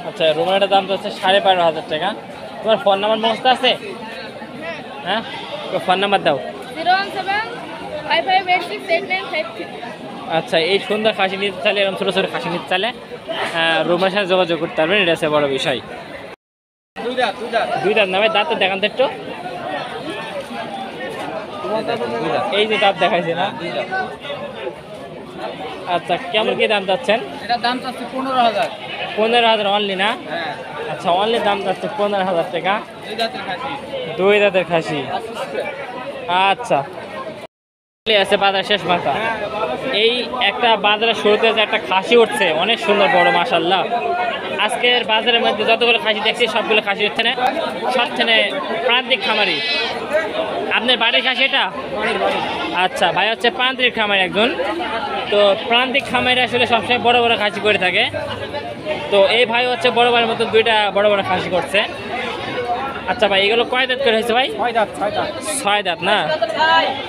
আচ্ছা রোমানের দাম চাচ্ছে 12,500 টাকা। তোমার ফোন নাম্বার মুখস্থ আছে? হ্যাঁ ফোন নাম্বার দাও। 01755868953। আচ্ছা এই সুন্দর খাসি নিতে চাইলে, এরকম ছোটো ছোটো খাসি নিতে চাইলে রোমানের সাথে যোগাযোগ করতে পারবেন, এটা হচ্ছে বড় বিষয়। 2 দাঁত না ভাই? দাঁত তো দেখান তো একটু। এই যে দাঁত দেখাইছে না? আচ্ছা কেমন কি দাম চাচ্ছেন? এটা দাম চাচ্ছি 15,000। 15,000 অনলি না? হ্যাঁ আচ্ছা অনলি দাম চাচ্ছে 15,000 টাকা। 2 দাঁতের খাসি। 2 দাঁতের খাসি। আচ্ছা আছে বাজার শেষ মাথা। এই একটা বাজারের শুরুতে যে একটা খাসি উঠছে অনেক সুন্দর বড় মাশাআল্লাহ। আজকের বাজারের মধ্যে যতগুলো খাসি দেখছি সবগুলো খাসি হচ্ছে না, সবখানে প্রান্তিক খামারি। আপনার বাড়ির খাসি এটা? আচ্ছা, ভাই হচ্ছে প্রান্তিক খামারি একজন। তো প্রান্তিক খামারি আসলে সবসময় বড় বড় খাসি করে থাকে। তো এই ভাই হচ্ছে বড় ভাইয়ের মতো দুইটা বড় বড় খাসি করছে। আচ্ছা ভাই, এগুলো কয় দাঁত করে হয়েছে ভাই? 6 দাঁত না?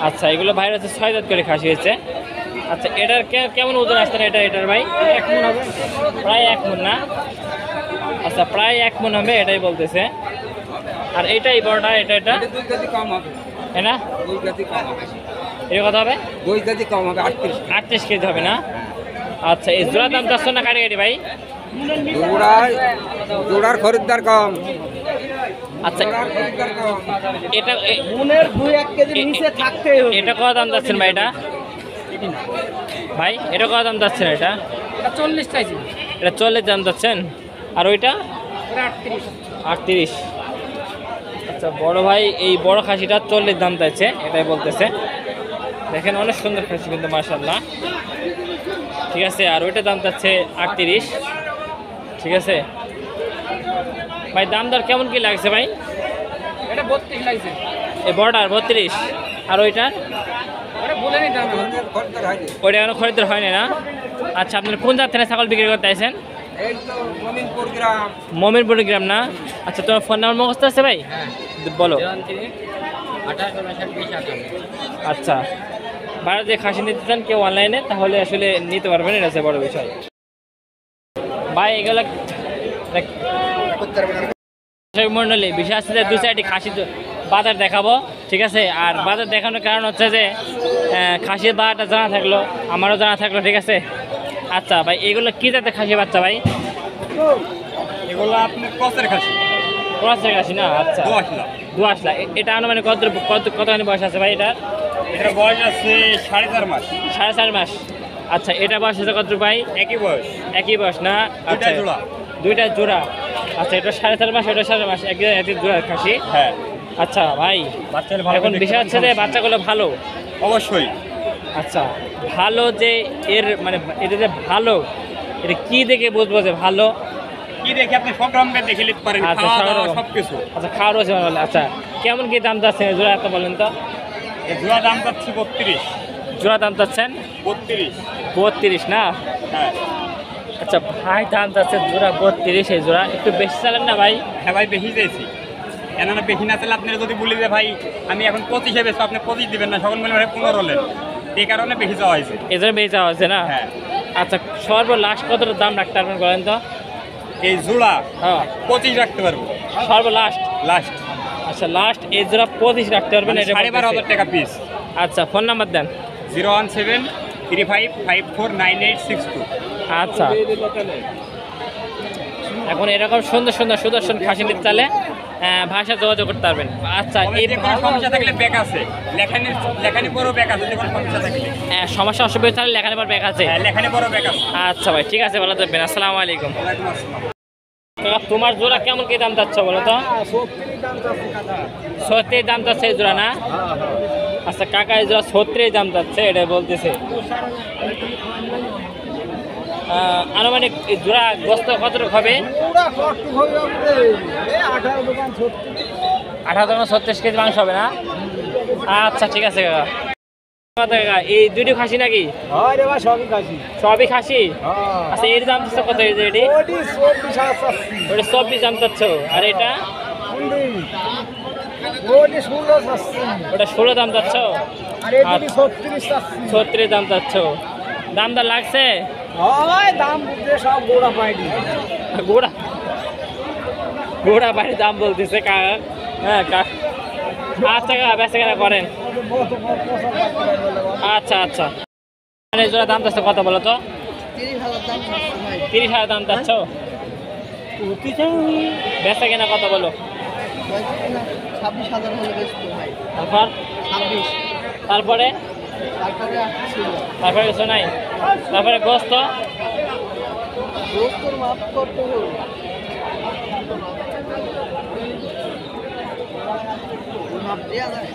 আচ্ছা, এগুলো ভাইয়ের হচ্ছে 6 দাঁত করে খাসি হয়েছে। আচ্ছা, এটার কেমন ওজন আসছে না এটার ভাই? 1 মণ হবে, প্রায় 1 মণ না? আচ্ছা, প্রায় 1 মণ হবে এটাই বলতেছে। আর এইটাই বড়টা, এটা 2 কেজি কম হবে। হ্যাঁ না? 2 কেজি কম হবে। এর কত হবে? 2 কেজি কম হবে, 38 কেজি হবে না? আচ্ছা, এই জোড়া দাম চাচ্ছ না কাটি ভাই? জোড়ার খরিদ্দার কম। আচ্ছা, এটা মনের 2-1 কেজি নিচে থাকতেই হবে। এটা কত দাম চাচ্ছেন ভাই? এটা ভাই এটা কত দাম চাচ্ছেন? এটা 40 চাইছি। এটা 40 দাম চাচ্ছেন। আর ওইটা 38। আচ্ছা বড় ভাই, এই বড় খাসিটা 40 দাম চাইছে, এটাই বলতেছে। দেখেন অনেক সুন্দর খাসি কিন্তু মাশাআল্লাহ। ঠিক আছে, আর ওইটা দাম চাচ্ছে 38। ঠিক আছে ভাই, দাম দর কেমন কি লাগছে ভাই? এটা 32 লাগছে। এই বড়টার 32, আর ওইটার? ওটা বলে নি দাম। ওইটা এখনো খরিদ্দার হয়নি না? আচ্ছা, আপনার কোন জাত থেকে ছাগল বিক্রি করতে আইছেন? এই তো মমিনপুর গ্রাম। মমিনপুর গ্রাম না? আচ্ছা, তোমার ফোন নাম্বার মুখস্থ আছে ভাই? বলো। 28 আচ্ছা, বাইরে যে খাসি নিতে চান কেউ অনলাইনে, তাহলে আসলে নিতে পারবেন, এটা হচ্ছে বড় বিষয় ভাই। এগুলো মন্ডলী বিষয় আছে যে 2-4টি খাসি বাজার দেখাবো। ঠিক আছে, আর বাজার দেখানোর কারণ হচ্ছে যে খাসির বাজারটা জানা থাকলো, আমারও জানা থাকলো। ঠিক আছে। আচ্ছা ভাই, এগুলো কি জাতের খাসি বাচ্চা ভাই? এগুলো আপনার কচের খাসি। ক্রসের খাসি না? আচ্ছা, দোআঁশলা। এটা আনুমানিক কতখানি বয়স আছে ভাই এটার? এটার বয়স আছে 4.5 মাস। 4.5 মাস। আচ্ছা, এটা বয়স আছে কত ভাই? একই বয়স। একই বয়স না? আচ্ছা, জোড়া। 2টা জোড়া। আচ্ছা, এটা 4.5 মাস, এটা 4.5 মাস, একই জোড়া খাসি। হ্যাঁ। আচ্ছা ভাই, বাচ্চাদের ভালো এখন বিষয় হচ্ছে যে বাচ্চাগুলো ভালো। অবশ্যই। আচ্ছা, ভালো যে এর মানে এটা যে ভালো, এটা কি দেখে বুঝবো যে ভালো? কি দেখে আপনি সব রকমের দেখে নিতে পারেন, আচ্ছা, খাওয়া সব দাওয়া রকম। সবকিছু। আচ্ছা, খাওয়ার রয়েছে বলে। আচ্ছা, কেমন কি দাম চাচ্ছেন জোড়া এত বলেন তো? এই জোড়া দাম পাচ্ছি 32। জোড়া দাম চাচ্ছেন 32 না? হ্যাঁ। আচ্ছা ভাই, দাম চাচ্ছে জোড়া 32। এই জোড়া একটু বেশি চালেন না ভাই? হ্যাঁ ভাই, বেশি চাইছি। কেননা বেশি না চাইলে আপনারা যদি বলি যে ভাই আমি এখন 25 বেচবো, আপনি 25 দিবেন না, সকল মিলে 15 হলেন, এই কারণে বেশি চাওয়া হয়েছে। এই জন্য বেশি চাওয়া হচ্ছে না? হ্যাঁ। আচ্ছা, সর্বলাস্ট কতটা দাম রাখতে পারবেন বলেন তো? এই জোড়া হ্যাঁ, 25 রাখতে পারবো সর্বলাস্ট। লাস্ট। আচ্ছা, লাস্ট এই জোড়া 25 রাখতে পারবেন, এটা 12,500 টাকা পিস। আচ্ছা, ফোন নাম্বার দেন। 01735549862। আচ্ছা, এখন এরকম সুন্দর সুন্দর সুদর্শন খাসি নিতে চাইলে ভাষা যোগাযোগ করতে পারবেন। আচ্ছা, এই যে কোনো সমস্যা থাকলে ব্যাগ আছে, লেখানি বড় ব্যাগ আছে, যে কোনো সমস্যা থাকলে। সমস্যা অসুবিধা থাকলে লেখানে পর ব্যাগ আছে? হ্যাঁ, লেখানি বড় ব্যাগ আছে। আচ্ছা ভাই, ঠিক আছে, ভালো থাকবেন। আসসালামু আলাইকুম। ওয়ালাইকুম আসসালাম। তোমার জোড়া কেমন কি দাম চাচ্ছ বলো তো? 36 দাম চাচ্ছে এই জোড়া না? আচ্ছা কাকা, এই জোড়া 36 দাম চাচ্ছে, এটা বলতেছে। আনুমানিক এই জোড়া গোস্ত কতটুকু হবে? 18-36 কেজি মাংস হবে না? আচ্ছা ঠিক আছে কাকা। কাকা, এই দুইটি খাসি নাকি? সবই খাসি। আচ্ছা, এর দাম চাচ্ছে কত? এটি ওটা 24 দাম চাচ্ছ, আর এটা ওটা 16 দাম চাচ্ছ, 36 দাম চাচ্ছ। দাম দর লাগছে? গোড়া বাড়ির দাম বলতেছে কাকা। হ্যাঁ আচ্ছা কাকা, বেচা কেনা করেন? আচ্ছা আচ্ছা, মানে জোড়া দাম চাচ্ছ কত বলো তো? 30,000 দাম চাচ্ছ। বেচা কেনা কত বলো? 26,000 হলে বেচবো ভাই। তারপর 26। তারপরে তারপরে কিছু নাই? তারপরে গোস্ত মাপ করতে হবে। মাপ দেয়া যায়।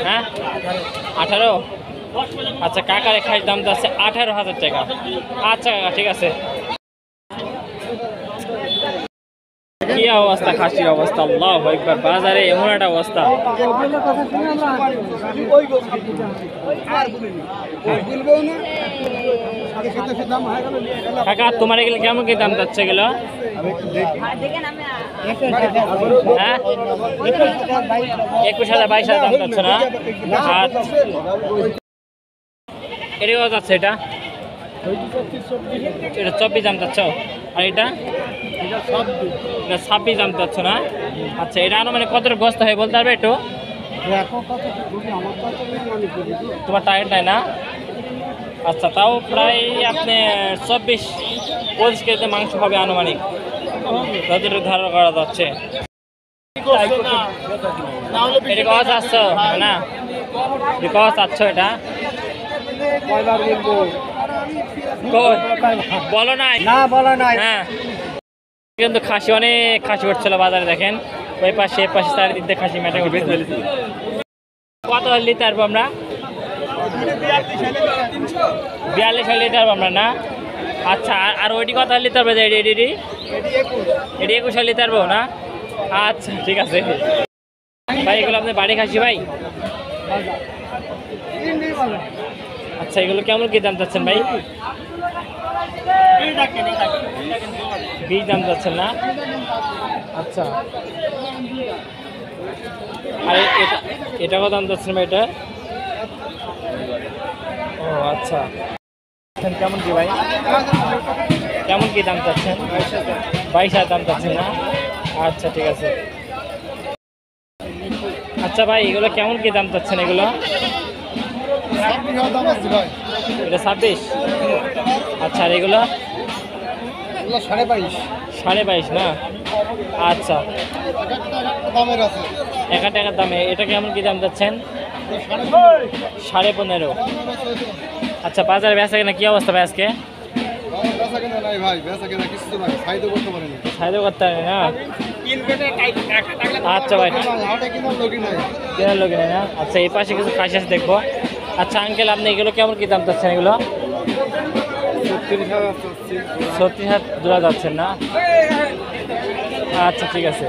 হ্যাঁ 18। আচ্ছা কাকার খাসির দাম তো আছে 18,000 টাকা। আচ্ছা কাকা ঠিক আছে। কি অবস্থা খাসির অবস্থা, আল্লাহু আকবার, বাজারে এমন একটা অবস্থা। কাকা তোমার এগুলো কেমন কি দাম যাচ্ছে এগুলো? হ্যাঁ 21,000 22,000 দাম যাচ্ছে না? আচ্ছা এটা কত যাচ্ছে? এটা 24 দাম যাচ্ছ, আর এটা 26 দাম যাচ্ছ না? আচ্ছা এটা আরো মানে কত গ্রস্ত হয় বলতে পারবে একটু? তোমার টার্গেট নাই না? আচ্ছা তাও প্রায় আপনি 24-25 কেজিতে মাংস হবে আনুমানিক, যতটুকু ধারণা করা যাচ্ছে। এটা কত চাচ্ছ না? এটা কত চাচ্ছ? এটা বলো নাই না বলা নাই। হ্যাঁ কিন্তু খাসি অনেক খাসি উঠছিল বাজারে, দেখেন ওই পাশে এ পাশে চারিদিকে খাসি মেটে উঠে চলেছে। কত হলে নিতে পারবো আমরা? 42 হলে নিতে পারবো আমরা না? আচ্ছা আর ওইটি কত হলে নিতে পারবো? এটি 21 হলে নিতে পারবো না? আচ্ছা ঠিক আছে ভাই। এগুলো আপনার বাড়ি খাসি ভাই? আচ্ছা এগুলো কেমন কি দাম চাচ্ছেন ভাই? 20 দাম যাচ্ছেন না? আচ্ছা আর এটা কত দাম যাচ্ছেন ভাই? এটা ও আচ্ছা কেমন কি ভাই, কেমন কি দাম চাচ্ছেন? 22,000 দাম চাচ্ছেন না? আচ্ছা ঠিক আছে। আচ্ছা ভাই এগুলো কেমন কি দাম চাচ্ছেন? এগুলো এটা 26। আচ্ছা আর এগুলো 22.5 না? আচ্ছা 1 টাকার দামে। এটা কেমন কি দাম যাচ্ছেন? 15.5। আচ্ছা বাজারে বেচা কেনা কি অবস্থা ভাই আজকে? সাইডও করতে পারি না? আচ্ছা ভাই কেনার লোক নেই না? আচ্ছা এই পাশে কিছু খাসি আছে দেখবো। আচ্ছা আঙ্কেল আপনি এগুলো কেমন কি দাম চাচ্ছেন? এগুলো 36,000 জোড়া যাচ্ছেন না? আচ্ছা ঠিক আছে।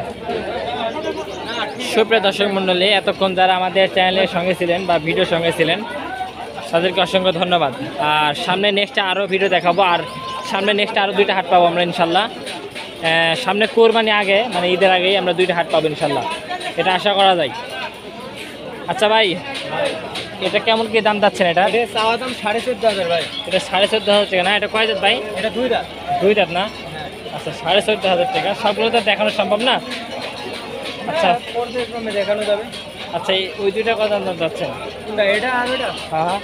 সুপ্রিয় দর্শক মণ্ডলী, এতক্ষণ যারা আমাদের চ্যানেলের সঙ্গে ছিলেন বা ভিডিওর সঙ্গে ছিলেন তাদেরকে অসংখ্য ধন্যবাদ। আর সামনে নেক্সটে আরও ভিডিও দেখাবো, আর সামনে নেক্সটে আরও 2টা হাট পাবো আমরা ইনশাল্লাহ। সামনে কোরবানি আগে মানে ঈদের আগেই আমরা 2টা হাট পাবো ইনশাল্লাহ, এটা আশা করা যায়। আচ্ছা ভাই এটা কেমন কি দাম যাচ্ছেন? এটা চাওয়া দাম 14,500 ভাই। এটা 14,500 টাকা না? এটা কয় দাঁত ভাই? এটা 2 দাঁত। 2 দাঁত না? আচ্ছা 14,500 টাকা। সবগুলো তো দেখানো সম্ভব না। আচ্ছা পর্যায়ক্রমে দেখানো যাবে। আচ্ছা ওই 2টা কত দাম যাচ্ছেন? এটা আর ওইটা, হ্যাঁ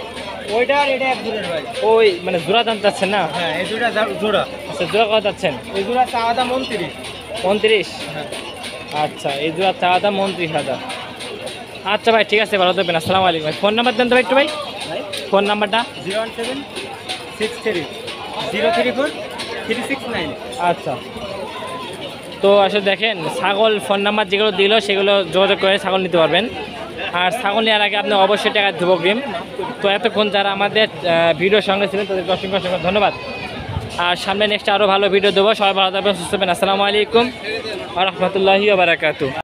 ওইটা আর এটা এক জোড়ার ভাই। ওই মানে জোড়া দাম যাচ্ছেন না? হ্যাঁ এই দুটা জোড়া। আচ্ছা জোড়া কত যাচ্ছেন? এই জোড়া চাওয়া দাম 29। 29? হ্যাঁ। আচ্ছা এই জোড়া চাওয়া দাম 29,000। আচ্ছা ভাই ঠিক আছে, ভালো থাকবেন। আসসালামু আলাইকুম ভাই। ফোন নাম্বার দেন তো ভাই একটু ভাই, ফোন নাম্বারটা। 01763 034 369। আচ্ছা তো আসলে দেখেন ছাগল ফোন নাম্বার যেগুলো দিল সেগুলো যোগাযোগ করে ছাগল নিতে পারবেন। আর ছাগল নেওয়ার আগে আপনি অবশ্যই টাকা দেবো অগ্রিম। তো এতক্ষণ যারা আমাদের ভিডিওর সঙ্গে ছিলেন তাদেরকে অসংখ্য অসংখ্য ধন্যবাদ। আর সামনে নেক্সট আরও ভালো ভিডিও দেবো। সবাই ভালো থাকবেন, সুস্থ থাকবেন। আসসালামু আলাইকুম ওয়া রাহমাতুল্লাহি ওয়া বারাকাতুহু।